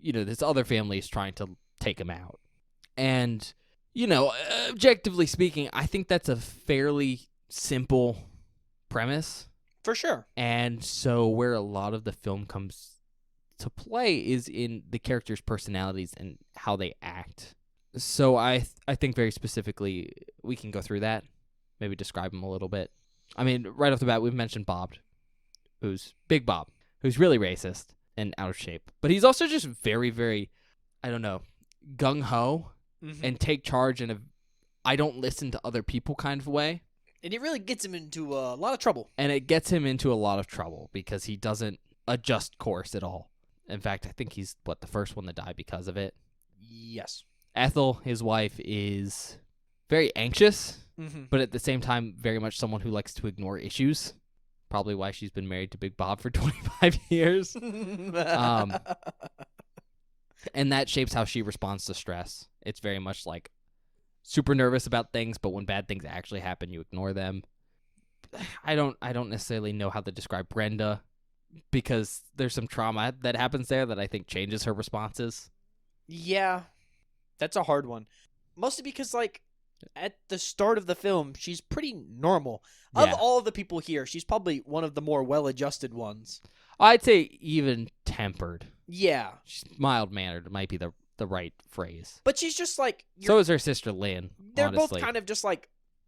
this other family is trying to take him out. And, objectively speaking, I think that's a fairly simple premise. For sure. And so where a lot of the film comes to play is in the characters' personalities and how they act. So I think very specifically we can go through that, maybe describe him a little bit. I mean, right off the bat, we've mentioned Bob, who's Big Bob, who's really racist and out of shape. But he's also just very, very, I don't know, gung-ho and take charge in a I don't listen to other people kind of way. And it really gets him into a lot of trouble. And it gets him into a lot of trouble because he doesn't adjust course at all. In fact, I think he's, the first one to die because of it. Yes. Ethel, his wife, is very anxious, but at the same time, very much someone who likes to ignore issues. Probably why she's been married to Big Bob for 25 years. And that shapes how she responds to stress. It's very much like super nervous about things, but when bad things actually happen, you ignore them. I don't necessarily know how to describe Brenda, because there's some trauma that happens there that I think changes her responses. Yeah, that's a hard one. Mostly because, at the start of the film, she's pretty normal. Yeah. Of all of the people here, she's probably one of the more well-adjusted ones. I'd say even tempered. Yeah. She's mild-mannered might be the right phrase. But she's just so is her sister Lynn, they're honestly. both kind of just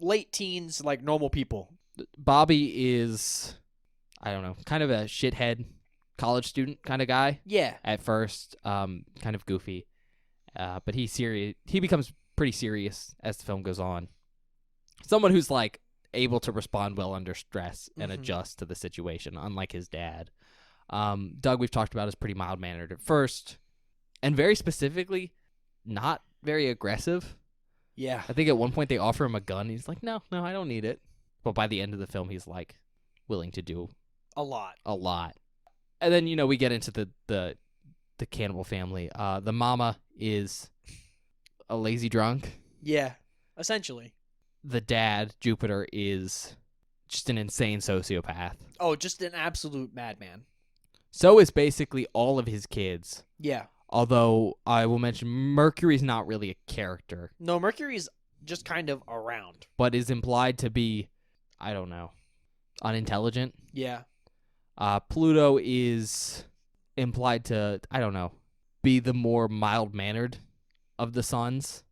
late teens, normal people. Bobby is, I don't know, kind of a shithead college student kind of guy. Yeah. At first, kind of goofy. But he becomes pretty serious as the film goes on. Someone who's able to respond well under stress and adjust to the situation, unlike his dad. Doug, we've talked about, is pretty mild-mannered at first, and very specifically, not very aggressive. Yeah. I think at one point they offer him a gun. He's like, no, I don't need it. But by the end of the film, he's willing to do a lot. And then, we get into the cannibal family. The mama is a lazy drunk. Yeah, essentially. The dad, Jupiter, is just an insane sociopath. Oh, just an absolute madman. So is basically all of his kids. Yeah. Although I will mention Mercury's not really a character. No, Mercury's just kind of around. But is implied to be, I don't know, unintelligent. Yeah. Pluto is implied to, I don't know, be the more mild-mannered of the sons.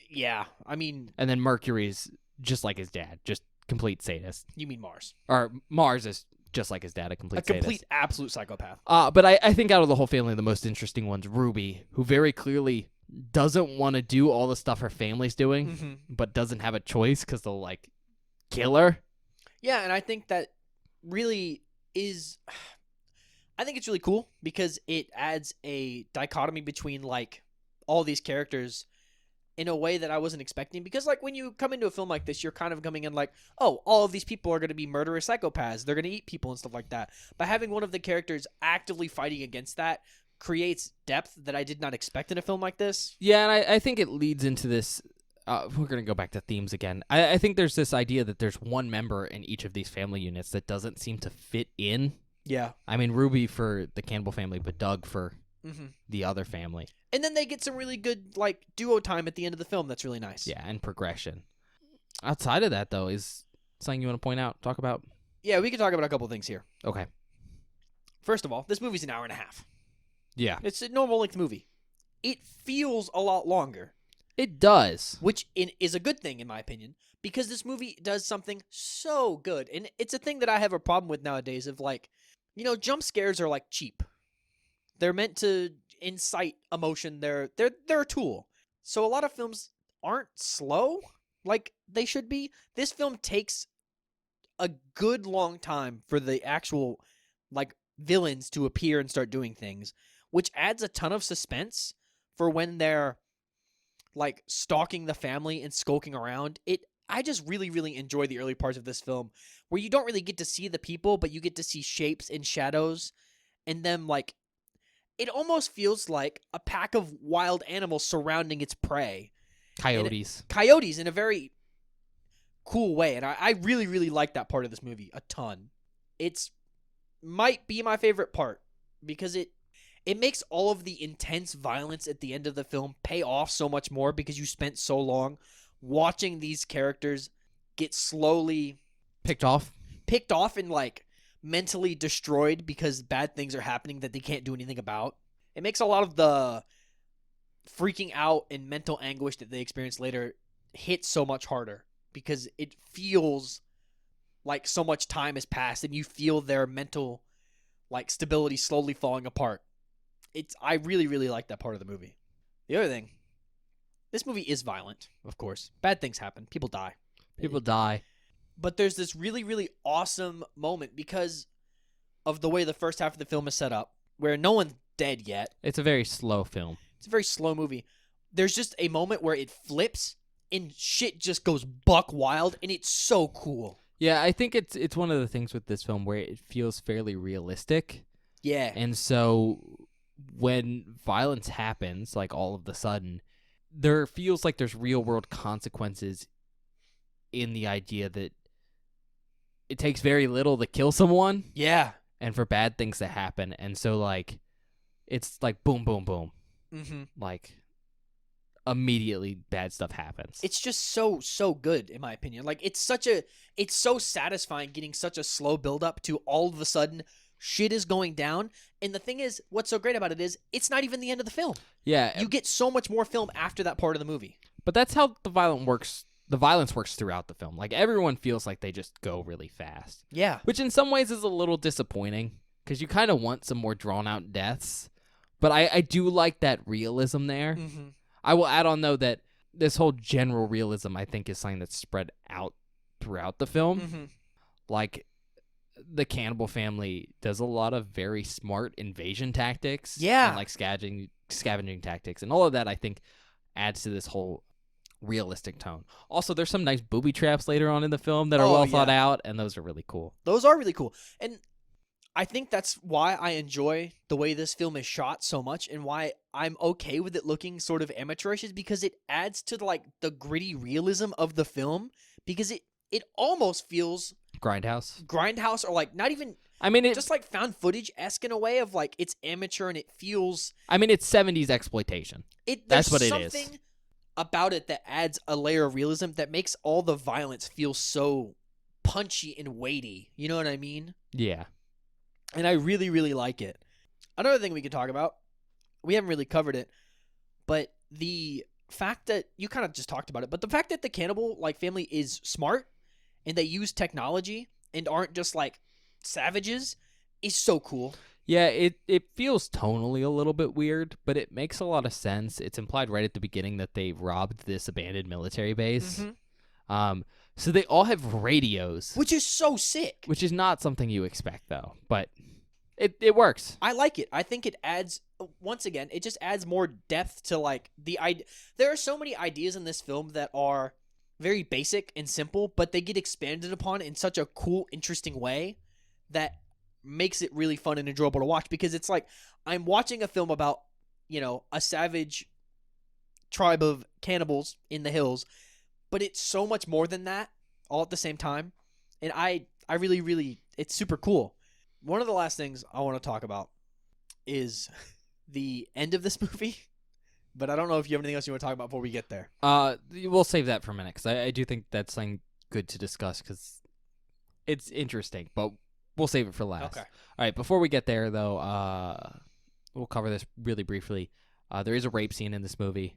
Yeah, I mean... And then Mercury's just like his dad, just complete sadist. You mean Mars. Or Mars is just like his dad, a complete sadist. A complete, absolute psychopath. But I think out of the whole family, the most interesting one's Ruby, who very clearly doesn't want to do all the stuff her family's doing, but doesn't have a choice because they'll, kill her. Yeah, and I think that really is... I think it's really cool because it adds a dichotomy between, all these characters in a way that I wasn't expecting. Because, when you come into a film like this, you're kind of coming in oh, all of these people are going to be murderous psychopaths. They're going to eat people and stuff like that. But having one of the characters actively fighting against that creates depth that I did not expect in a film like this. Yeah, and I think it leads into this... we're going to go back to themes again. I think there's this idea that there's one member in each of these family units that doesn't seem to fit in. Yeah. I mean, Ruby for the cannibal family, but Doug for the other family. And then they get some really good, duo time at the end of the film that's really nice. Yeah, and progression. Outside of that, though, is something you want to point out, talk about? Yeah, we can talk about a couple things here. Okay. First of all, this movie's an hour and a half. Yeah. It's a normal-length movie. It feels a lot longer. It does. Which is a good thing, in my opinion, because this movie does something so good. And it's a thing that I have a problem with nowadays of, jump scares are, cheap. They're meant to incite emotion. They're a tool. So a lot of films aren't slow like they should be. This film takes a good long time for the actual like villains to appear and start doing things, which adds a ton of suspense for when they're like stalking the family and skulking around. I just really, really enjoy the early parts of this film where you don't really get to see the people, but you get to see shapes and shadows and them like it almost feels like a pack of wild animals surrounding its prey. Coyotes. Coyotes in a very cool way. And I really, really like that part of this movie a ton. It's might be my favorite part because it makes all of the intense violence at the end of the film pay off so much more because you spent so long watching these characters get slowly Picked off. and like mentally destroyed because bad things are happening that they can't do anything about. It makes a lot of the freaking out and mental anguish that they experience later hit so much harder because it feels like so much time has passed and you feel their mental like stability slowly falling apart. I really, really like that part of the movie. The other thing, this movie is violent, of course. Bad things happen. People die. People die. But there's this really, really awesome moment because of the way the first half of the film is set up, where no one's dead yet. It's a very slow film. It's a very slow movie. There's just a moment where it flips and shit just goes buck wild, and it's so cool. Yeah, I think it's one of the things with this film where it feels fairly realistic. Yeah. And so when violence happens, like all of the sudden, there feels like there's real world consequences in the idea that it takes very little to kill someone Yeah. and for bad things to happen. And so like it's like boom, boom, boom. Mm-hmm. Like immediately bad stuff happens. It's just so good in my opinion. Like it's so satisfying getting such a slow build up to all of a sudden shit is going down. And the thing is, what's so great about it is it's not even the end of the film. Yeah, You get so much more film after that part of the movie. but that's how the violence works. The violence works throughout the film. Like everyone feels like they just go really fast, Yeah. which in some ways is a little disappointing because you kind of want some more drawn out deaths. But I do like that realism there. Mm-hmm. I will add on though that this whole general realism I think is something that's spread out throughout the film. Mm-hmm. Like the cannibal family does a lot of very smart invasion tactics. Yeah. And like scavenging tactics and all of that I think adds to this whole realistic tone. Also, there's some nice booby traps later on in the film that are Oh, well thought yeah. out, and those are really cool. Those are really cool. And I think that's why I enjoy the way this film is shot so much and why I'm okay with it looking sort of amateurish is because it adds to the gritty realism of the film because it almost feels Grindhouse. Grindhouse or like not even I mean, just like found footage-esque in a way of like it's amateur and it feels it's 70s exploitation. there's That's what it is. something about it that adds a layer of realism that makes all the violence feel so punchy and weighty. You know what I mean? Yeah. And I really, really like it. Another thing we could talk about, we haven't really covered it, but the fact that you kind of just talked about it, but the fact that the cannibal family is smart and they use technology and aren't just like savages is so cool. Yeah, it feels tonally a little bit weird, but it makes a lot of sense. It's implied right at the beginning that they robbed this abandoned military base. Mhm. So they all have radios, Which is so sick. which is not something you expect though, but it works. I like it. I think it adds, once again, it just adds more depth to the idea. There are so many ideas in this film that are very basic and simple, but they get expanded upon in such a cool, interesting way that makes it really fun and enjoyable to watch because it's like I'm watching a film about, a savage tribe of cannibals in the hills, but it's so much more than that all at the same time. And I really, really, it's super cool. One of the last things I want to talk about is the end of this movie, but I don't know if you have anything else you want to talk about before we get there. We'll save that for a minute because I do think that's something good to discuss because it's interesting, but we'll save it for last. Okay. All right, before we get there though, we'll cover this really briefly. There is a rape scene in this movie.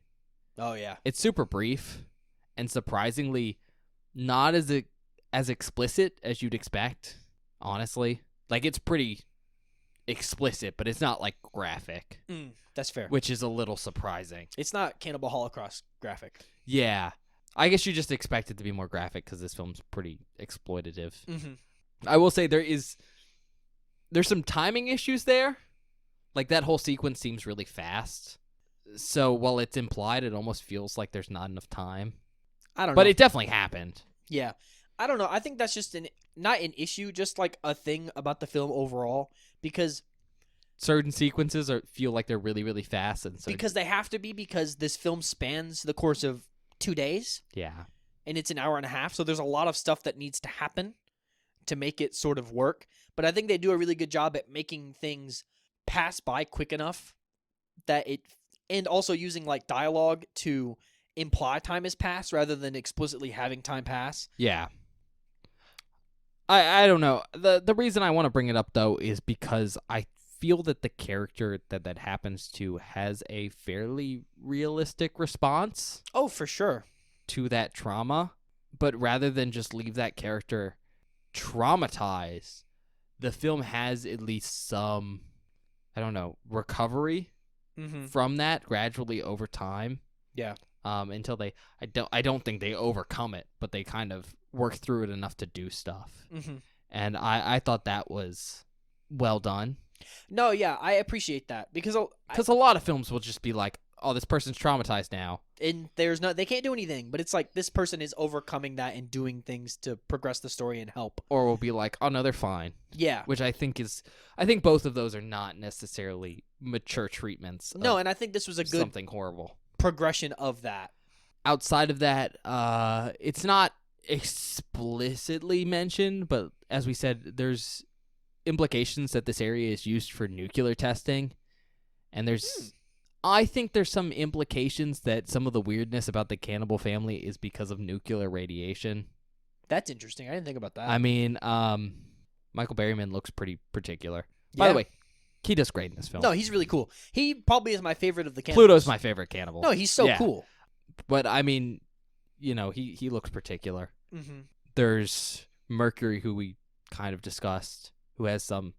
Oh, yeah. It's super brief and surprisingly not as explicit as you'd expect, honestly. Like, it's pretty explicit, but it's not, graphic, That's fair. which is a little surprising. It's not Cannibal Holocaust graphic. Yeah. I guess you just expect it to be more graphic because this film's pretty exploitative. Mm-hmm. I will say there's some timing issues there. Like, that whole sequence seems really fast. So while it's implied, it almost feels like there's not enough time. I don't know. But it definitely happened. Yeah. I don't know. I think that's just not an issue, just like a thing about the film overall, because Certain sequences feel like they're really, really fast. And they have to be, because this film spans the course of 2 days, yeah. and it's an hour and a half, so there's a lot of stuff that needs to happen to make it sort of work. But I think they do a really good job at making things pass by quick enough that and also using like dialogue to imply time has passed rather than explicitly having time pass. Yeah. I don't know. The reason I want to bring it up, though, is because I feel that the character that happens to has a fairly realistic response Oh, for sure. to that trauma. But rather than just leave that character traumatized, the film has at least some, I don't know, recovery Mm-hmm. from that gradually over time. Yeah. Until I don't think they overcome it, but they kind of work through it enough to do stuff. Mm-hmm. And I thought that was well done. No, yeah, I appreciate that, because Because a lot of films will just be like, oh, this person's traumatized now. and they can't do anything, but it's like this person is overcoming that and doing things to progress the story and help. Or will be like, oh, no, they're fine. Yeah. Which I think both of those are not necessarily mature treatments of No, and I think this was a good something horrible. progression of that. Outside of that, it's not explicitly mentioned, but as we said, there's implications that this area is used for nuclear testing, and I think there's some implications that some of the weirdness about the cannibal family is because of nuclear radiation. That's interesting. I didn't think about that. I mean, Michael Berryman looks pretty particular. By the way, he does great in this film. No, he's really cool. He probably is my favorite of the cannibals. Pluto's my favorite cannibal. No, he's so Yeah. cool. But I mean, he looks particular. Mm-hmm. There's Mercury, who we kind of discussed, who has some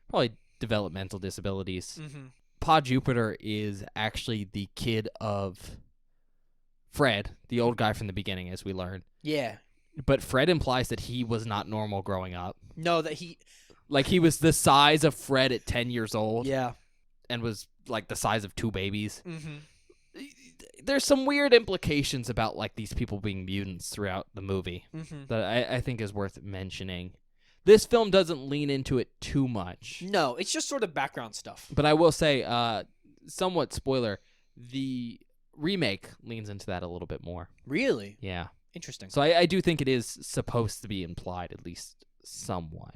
probably developmental disabilities. Mm-hmm. Pa Jupiter is actually the kid of Fred, the old guy from the beginning, as we learn. Yeah. But Fred implies that he was not normal growing up. No, that he. Like, he was the size of Fred at 10 years old. Yeah. And was, like, the size of 2 babies. Mm-hmm. There's some weird implications about, like, these people being mutants throughout the movie Mm-hmm. that I think is worth mentioning. This film doesn't lean into it too much. No, it's just sort of background stuff. But I will say, somewhat spoiler, the remake leans into that a little bit more. Really? Yeah. Interesting. So I do think it is supposed to be implied, at least somewhat.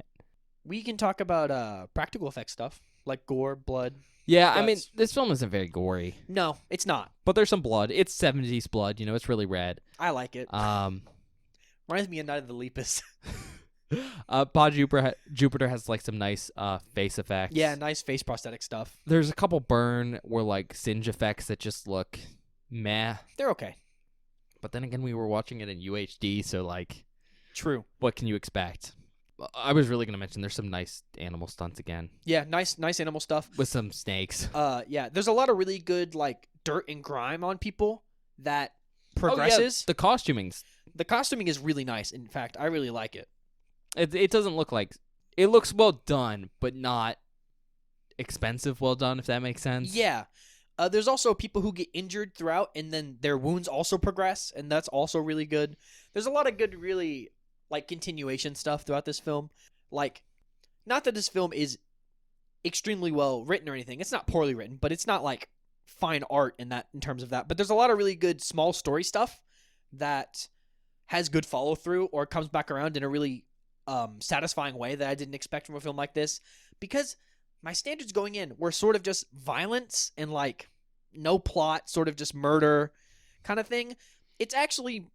We can talk about practical effects stuff, like gore, blood. Yeah, I mean, Guts. this film isn't very gory, No, it's not. but there's some blood. It's 70s blood, it's really red. I like it. Reminds me of Night of the Lepus. Pa Jupiter has, like, some nice face effects. Yeah, nice face prosthetic stuff. There's a couple burn or, like, singe effects that just look meh. They're okay. But then again, we were watching it in UHD, so, like, True. what can you expect? I was really going to mention there's some nice animal stunts again Yeah, nice animal stuff. with some snakes. Yeah, there's a lot of really good, like, dirt and grime on people that Oh, progresses. yeah, the costuming's The costuming is really nice. In fact, I really like it. it doesn't look like it looks well done, but not expensive well done, if that makes sense. Yeah. There's also people who get injured throughout, and then their wounds also progress, and that's also really good. There's a lot of good, really, like, continuation stuff throughout this film. Like, not that this film is extremely well written or anything. It's not poorly written, but it's not, like, fine art in terms of that. But there's a lot of really good small story stuff that has good follow through or comes back around in a really satisfying way that I didn't expect from a film like this, because my standards going in were sort of just violence and, like, no plot, sort of just murder kind of thing. It's actually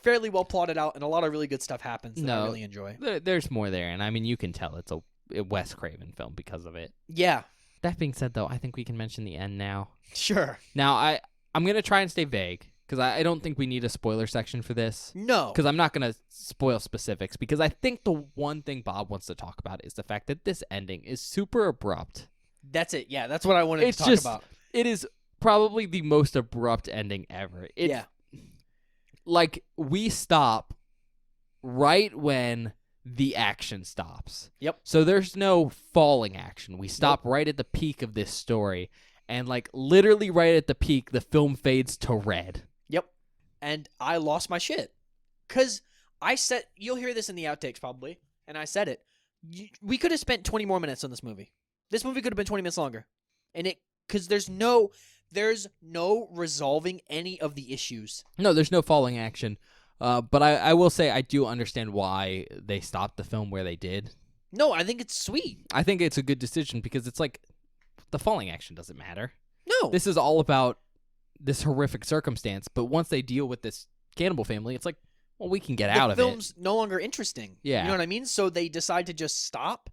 fairly well plotted out, and a lot of really good stuff happens that I really enjoy. There's more there, and I mean, you can tell it's a Wes Craven film because of it. Yeah, That being said, though, I think we can mention the end now. sure. Now, I'm going to try and stay vague, because I don't think we need a spoiler section for this. No. Because I'm not going to spoil specifics, because I think the one thing Bob wants to talk about is the fact that this ending is super abrupt. That's it. Yeah, that's what I wanted It's to talk just- about. It is probably the most abrupt ending ever. Yeah. like we stop right when the action stops. Yep. So there's no falling action. We stop right at the peak of this story, and like literally right at the peak, the film fades to red. Yep. And I lost my shit. Because I said, you'll hear this in the outtakes probably, and I said it. We could have spent 20 more minutes on this movie. This movie could have been 20 minutes longer. And because there's no resolving any of the issues. No, there's no falling action. But I will say I do understand why they stopped the film where they did. No, I think it's sweet. I think it's a good decision because it's like the falling action doesn't matter. No. This is all about this horrific circumstance. But once they deal with this cannibal family, it's like, well, we can get out of it. The film's no longer interesting. Yeah. You know what I mean? So they decide to just stop.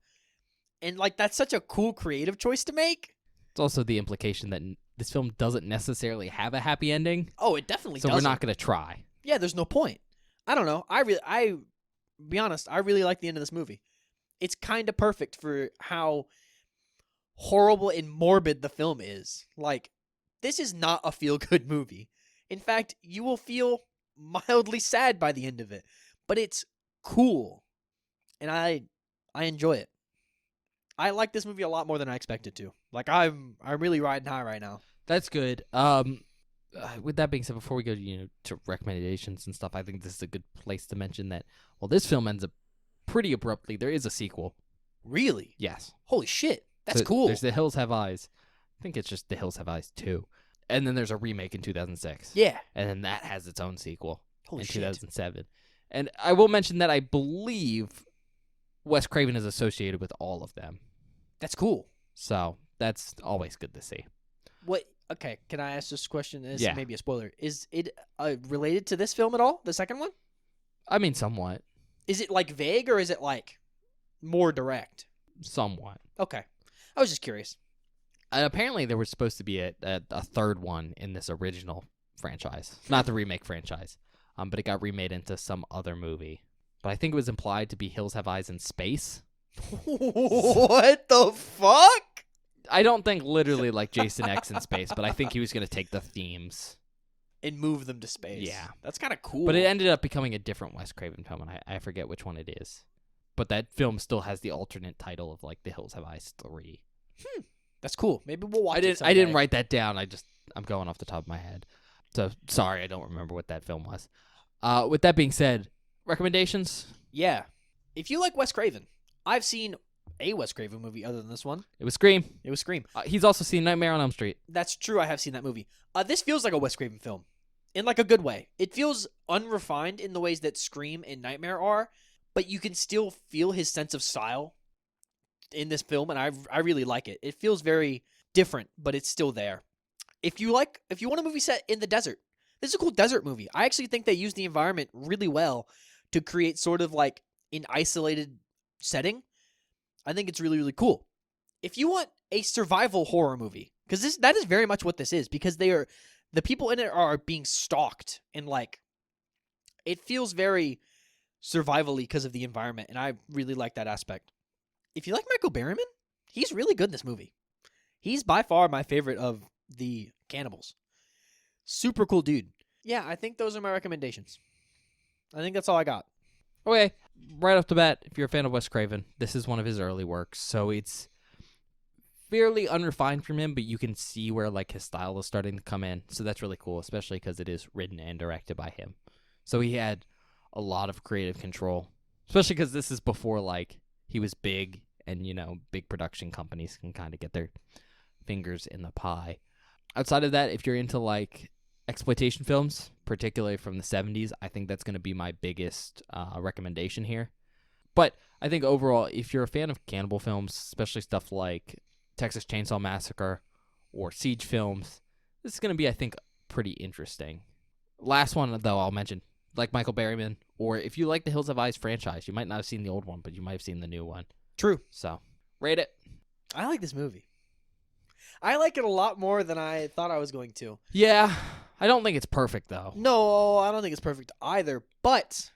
And like that's such a cool creative choice to make. It's also the implication that this film doesn't necessarily have a happy ending. Oh, it definitely So doesn't. we're not going to try. Yeah, there's no point. I don't know. Be honest, I really like the end of this movie. It's kind of perfect for how horrible and morbid the film is. Like, this is not a feel-good movie. In fact, you will feel mildly sad by the end of it. But it's cool. And I enjoy it. I like this movie a lot more than I expected to. Like, I'm really riding high right now. That's good. With that being said, before we go to recommendations and stuff, I think this is a good place to mention that, well, this film ends up pretty abruptly. There is a sequel. Really? Yes. Holy shit. That's So cool. There's The Hills Have Eyes. I think it's just The Hills Have Eyes 2. And then there's a remake in 2006. Yeah. And then that has its own sequel Holy in shit. 2007. And I will mention that I believe Wes Craven is associated with all of them. That's cool. So that's always good to see. What? Okay, can I ask this question? This Yeah. may be a spoiler. Is it related to this film at all? The second one? I mean, somewhat. Is it like vague or is it like more direct? Somewhat. Okay, I was just curious. Apparently, there was supposed to be a third one in this original franchise, not the remake franchise, but it got remade into some other movie. But I think it was implied to be Hills Have Eyes in space. What the fuck? I don't think literally like Jason X in space, but I think he was going to take the themes. And move them to space. Yeah. That's kind of cool. But it ended up becoming a different Wes Craven film, and I forget which one it is. But that film still has the alternate title of like The Hills Have Eyes 3. That's cool. Maybe we'll watch I it didn't someday. write that down. I'm going off the top of my head. So sorry, I don't remember what that film was. With that being said, recommendations? Yeah. If you like Wes Craven, I've seen a Wes Craven movie other than this one. It was Scream. It was Scream. He's also seen Nightmare on Elm Street. That's true. I have seen that movie. This feels like a Wes Craven film, in like a good way. It feels unrefined in the ways that Scream and Nightmare are, but you can still feel his sense of style in this film, and I really like it. It feels very different, but it's still there. If you want a movie set in the desert, this is a cool desert movie. I actually think they use the environment really well to create sort of like an isolated setting. I think it's really, really cool. If you want a survival horror movie, because that is very much what this is, because the people in it are being stalked, and like it feels very survival-y because of the environment, and I really like that aspect. If you like Michael Berryman, he's really good in this movie. He's by far my favorite of the cannibals. Super cool dude. Yeah, I think those are my recommendations. I think that's all I got. Okay, right off the bat, if you're a fan of Wes Craven, this is one of his early works, so it's fairly unrefined from him, but you can see where like his style is starting to come in, so that's really cool, especially because it is written and directed by him. So he had a lot of creative control, especially because this is before like he was big, and big production companies can kind of get their fingers in the pie. Outside of that, if you're into like exploitation films, particularly from the 70s, I think that's going to be my biggest recommendation here. But I think overall, if you're a fan of cannibal films, especially stuff like Texas Chainsaw Massacre or Siege films, this is going to be, I think, pretty interesting. Last one, though, I'll mention, like Michael Berryman, or if you like the Hills Have Eyes franchise, you might not have seen the old one, but you might have seen the new one. True. So, rate it. I like this movie. I like it a lot more than I thought I was going to. Yeah, I don't think it's perfect, though. No, I don't think it's perfect either, but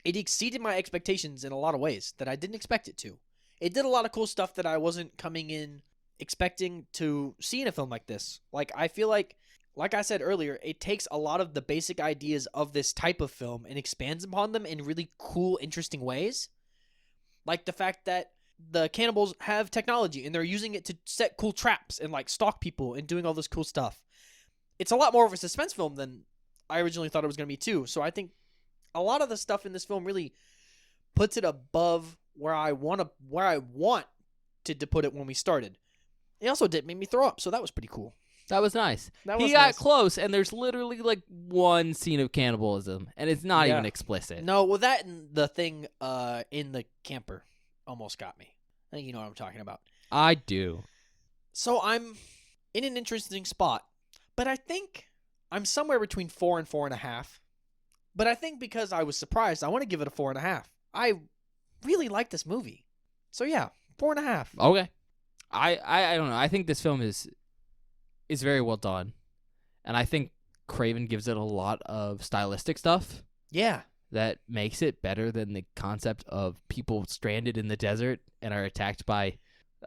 it exceeded my expectations in a lot of ways that I didn't expect it to. It did a lot of cool stuff that I wasn't coming in expecting to see in a film like this. Like, I feel like like I said earlier, it takes a lot of the basic ideas of this type of film and expands upon them in really cool, interesting ways. Like the fact that the cannibals have technology and they're using it to set cool traps and like stalk people and doing all this cool stuff. It's a lot more of a suspense film than I originally thought it was going to be too. So I think a lot of the stuff in this film really puts it above where I wanted to put it when we started. It also did make me throw up, so that was pretty cool. That was nice. That was He got nice. close, and there's literally like one scene of cannibalism, and it's not Yeah. even explicit. No, well, that and the thing in the camper almost got me. I think you know what I'm talking about. I do. So I'm in an interesting spot, but I think I'm somewhere between 4 and 4.5. But I think because I was surprised, I want to give it a 4.5. I really like this movie, so yeah, 4.5. Okay. I don't know. I think this film is very well done, and I think Craven gives it a lot of stylistic stuff Yeah, that makes it better than the concept of people stranded in the desert and are attacked by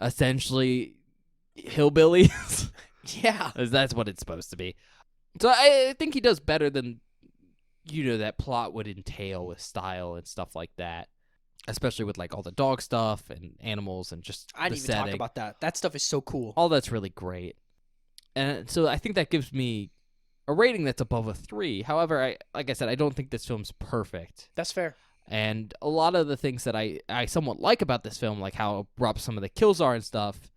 essentially hillbillies. yeah, As that's what it's supposed to be. So I think he does better than that plot would entail with style and stuff like that, especially with like all the dog stuff and animals and just I the didn't even talk setting. about that. That stuff is so cool. All that's really great. And so I think that gives me a rating that's above a 3. However, like I said, I don't think this film's perfect. That's fair. And a lot of the things that I somewhat like about this film, like how abrupt some of the kills are and stuff,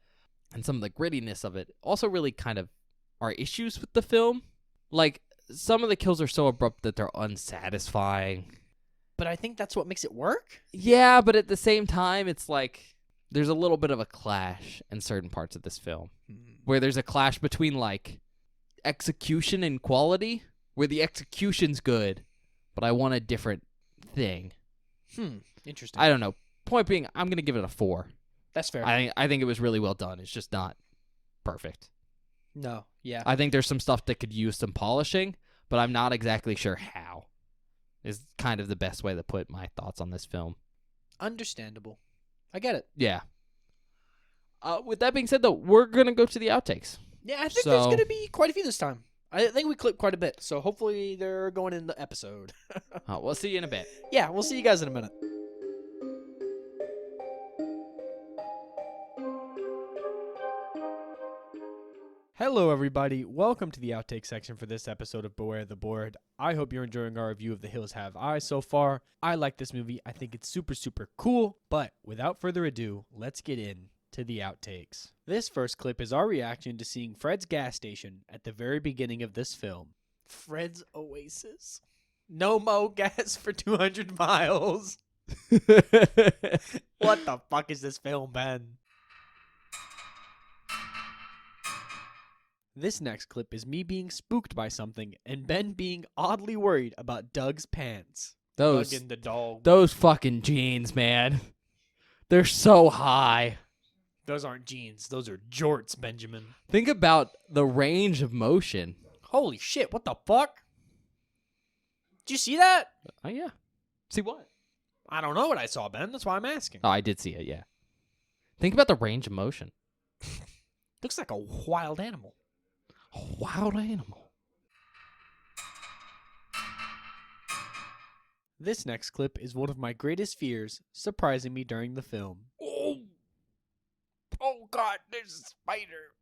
and some of the grittiness of it, also really kind of are issues with the film. Like, some of the kills are so abrupt that they're unsatisfying. But I think that's what makes it work. Yeah, but at the same time, it's like there's a little bit of a clash in certain parts of this film, where there's a clash between like execution and quality, where the execution's good, but I want a different thing. Interesting. I don't know. Point being, I'm gonna give it a 4. That's fair. I think it was really well done. It's just not perfect. No, yeah. I think there's some stuff that could use some polishing, but I'm not exactly sure how. Is kind of the best way to put my thoughts on this film. Understandable. I get it. Yeah. With that being said, though, we're gonna go to the outtakes. Yeah, I think there's So- going to be quite a few this time. I think we clipped quite a bit, so hopefully they're going in the episode. We'll see you in a bit. Yeah, we'll see you guys in a minute. Hello, everybody. Welcome to the outtake section for this episode of Beware the Board. I hope you're enjoying our review of The Hills Have Eyes so far. I like this movie. I think it's super, super cool. But without further ado, let's get in to the outtakes. This first clip is our reaction to seeing Fred's gas station at the very beginning of this film. Fred's Oasis. No mo gas for 200 miles. What the fuck is this film, Ben? This next clip is me being spooked by something and Ben being oddly worried about Doug's pants. Those Doug and the dog. those fucking jeans, man. They're so high. Those aren't jeans. Those are jorts, Benjamin. Think about the range of motion. Holy shit, what the fuck? Did you see that? Oh yeah. See what? I don't know what I saw, Ben. That's why I'm asking. Oh, I did see it. Yeah. Think about the range of motion. Looks like a wild animal. A wild animal. This next clip is one of my greatest fears surprising me during the film. Oh god, there's a spider.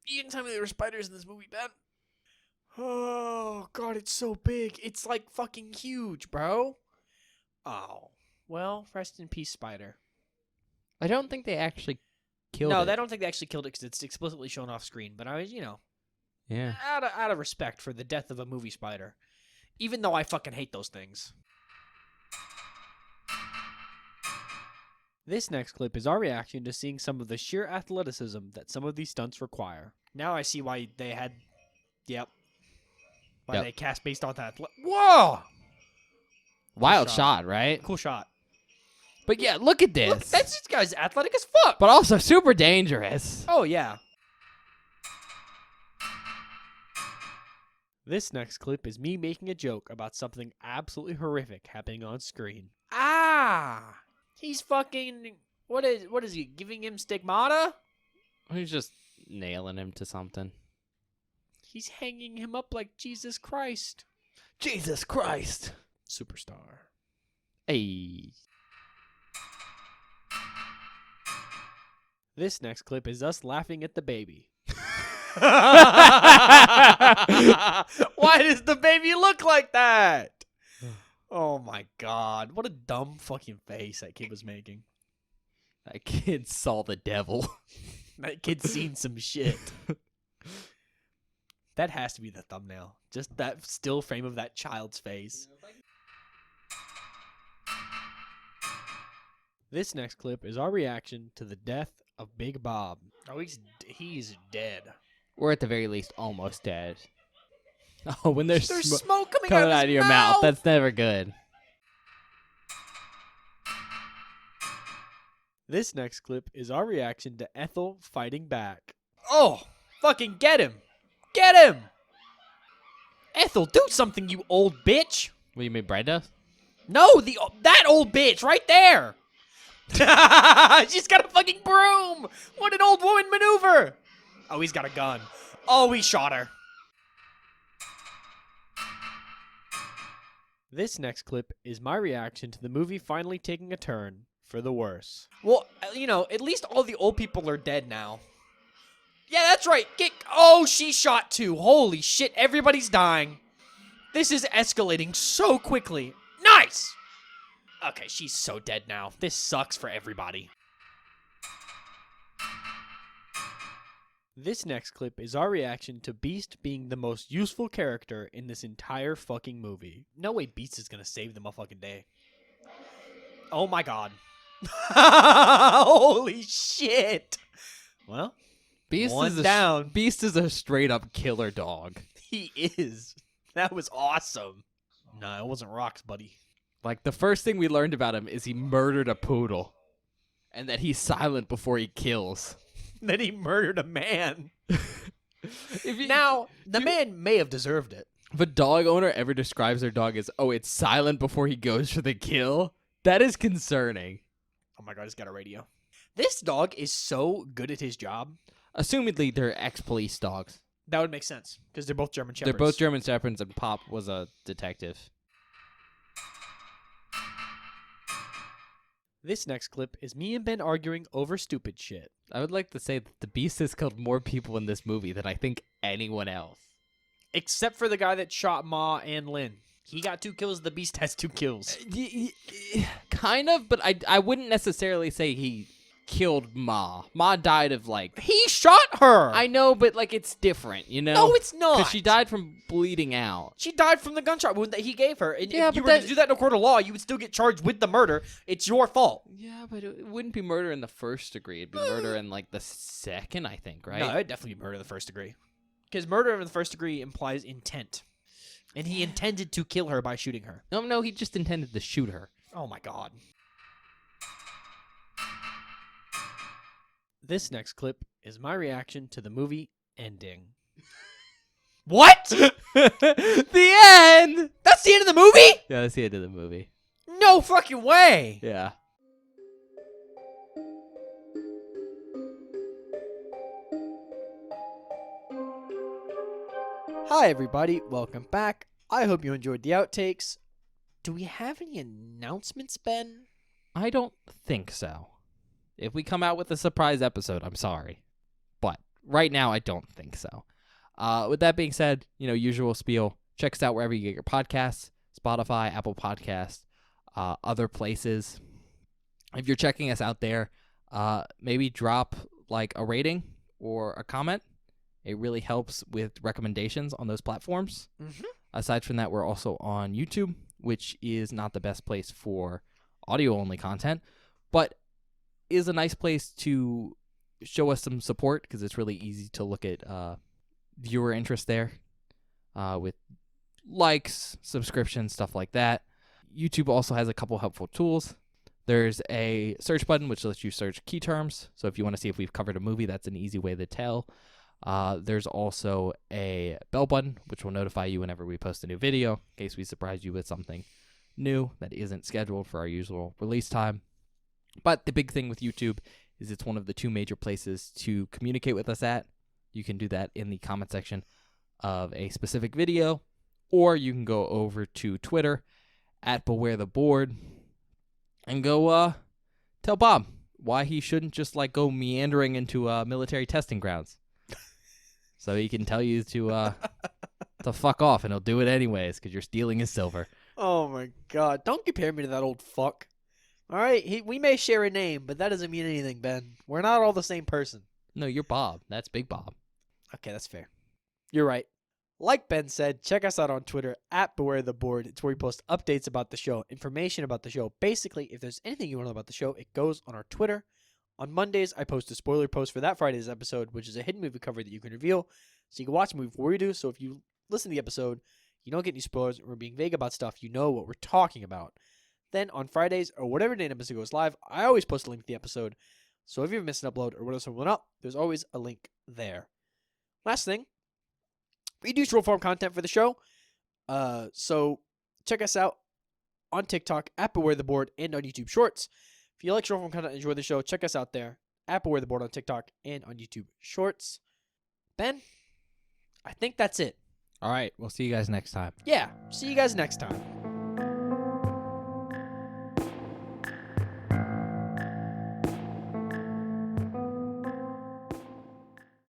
You didn't tell me there were spiders in this movie, Ben. Oh god, it's so big. It's like fucking huge, bro. Oh, well, rest in peace, spider. I don't think they actually killed No, it. I don't think they actually killed it because it's explicitly shown off screen. But I was, Yeah. out of respect for the death of a movie spider, even though I fucking hate those things. This next clip is our reaction to seeing some of the sheer athleticism that some of these stunts require. Now I see why they had, why Yep. they cast based on that. Whoa, Wild shot. shot, right? cool shot. But yeah, look at this. Look, this guy's athletic as fuck. But also super dangerous. Oh, yeah. This next clip is me making a joke about something absolutely horrific happening on screen. Ah! He's fucking... What is he, giving him stigmata? He's just nailing him to something. He's hanging him up like Jesus Christ. Jesus Christ. Superstar. Hey. This next clip is us laughing at the baby. Why does the baby look like that? Oh my god. What a dumb fucking face that kid was making. That kid saw the devil. That kid's seen some shit. That has to be the thumbnail. Just that still frame of that child's face. This next clip is our reaction to the death of Big Bob. Oh, he's dead. Or at the very least, almost dead. Oh, when there's smoke coming out out of your mouth. That's never good. This next clip is our reaction to Ethel fighting back. Oh, fucking get him! Get him! Ethel, do something, you old bitch! What, you mean Brenda? No, that old bitch right there! She's got a fucking broom! What an old woman maneuver! Oh, he's got a gun. Oh, he shot her. This next clip is my reaction to the movie finally taking a turn for the worse. Well, at least all the old people are dead now. Yeah, that's right. Oh, she shot too. Holy shit, everybody's dying. This is escalating so quickly. Nice! Okay, she's so dead now. This sucks for everybody. This next clip is our reaction to Beast being the most useful character in this entire fucking movie. No way Beast is gonna save the motherfucking day. Oh my god. Holy shit. Well, Beast one is down. Beast is a straight up killer dog. He is. That was awesome. No, it wasn't rocks, buddy. Like, the first thing we learned about him is he murdered a poodle. And that he's silent before he kills. That he murdered a man. The man may have deserved it. If a dog owner ever describes their dog as, oh, it's silent before he goes for the kill, that is concerning. Oh my god, he's got a radio. This dog is so good at his job. Assumedly, they're ex-police dogs. That would make sense, because they're both German Shepherds. They're both German Shepherds, and Pop was a detective. This next clip is me and Ben arguing over stupid shit. I would like to say that the Beast has killed more people in this movie than I think anyone else. Except for the guy that shot Ma and Lynn. He got 2 kills, the Beast has 2 kills. Kind of, but I wouldn't necessarily say he killed Ma. Ma died of, like... He shot her! I know, but, like, it's different, you know? No, it's not! Because she died from bleeding out. She died from the gunshot wound that he gave her. And Yeah, if you but were to do that in a court of law, you would still get charged with the murder. It's your fault. Yeah, but it wouldn't be murder in the first degree. It'd be murder in, like, the second, I think, right? No, it'd definitely be murder in the first degree. Because murder in the first degree implies intent. And he intended to kill her by shooting her. No, he just intended to shoot her. Oh my god. This next clip is my reaction to the movie ending. What? The end! That's the end of the movie? Yeah, that's the end of the movie. No fucking way! Yeah. Hi everybody, welcome back. I hope you enjoyed the outtakes. Do we have any announcements, Ben? I don't think so. If we come out with a surprise episode, I'm sorry. But right now, I don't think so. With that being said, usual spiel. Check us out wherever you get your podcasts. Spotify, Apple Podcasts, other places. If you're checking us out there, maybe drop like a rating or a comment. It really helps with recommendations on those platforms. Mm-hmm. Aside from that, we're also on YouTube, which is not the best place for audio-only content, but is a nice place to show us some support because it's really easy to look at viewer interest there with likes, subscriptions, stuff like that. YouTube also has a couple helpful tools. There's a search button which lets you search key terms. So if you want to see if we've covered a movie, that's an easy way to tell. There's also a bell button which will notify you whenever we post a new video in case we surprise you with something new that isn't scheduled for our usual release time. But the big thing with YouTube is it's one of the 2 major places to communicate with us at. You can do that in the comment section of a specific video, or you can go over to Twitter at Beware the Board and go tell Bob why he shouldn't just like go meandering into military testing grounds. So he can tell you to fuck off, and he'll do it anyways because you're stealing his silver. Oh my god. Don't compare me to that old fuck. Alright, we may share a name, but that doesn't mean anything, Ben. We're not all the same person. No, you're Bob. That's Big Bob. Okay, that's fair. You're right. Like Ben said, check us out on Twitter at Beware the Board. It's where we post updates about the show, information about the show. Basically, if there's anything you want to know about the show, it goes on our Twitter. On Mondays, I post a spoiler post for that Friday's episode, which is a hidden movie cover that you can reveal. So you can watch the movie before we do. So if you listen to the episode, you don't get any spoilers, and we're being vague about stuff, you know what we're talking about. Then on Fridays, or whatever day an episode goes live, I always post a link to the episode. So if you've missed an upload or whatever went up, there's always a link there. Last thing, we do short form content for the show. So check us out on TikTok at Beware the Board and on YouTube Shorts. If you like short form content and enjoy the show, check us out there at Beware the Board on TikTok and on YouTube Shorts. Ben, I think that's it. All right, we'll see you guys next time. Yeah, see you guys next time.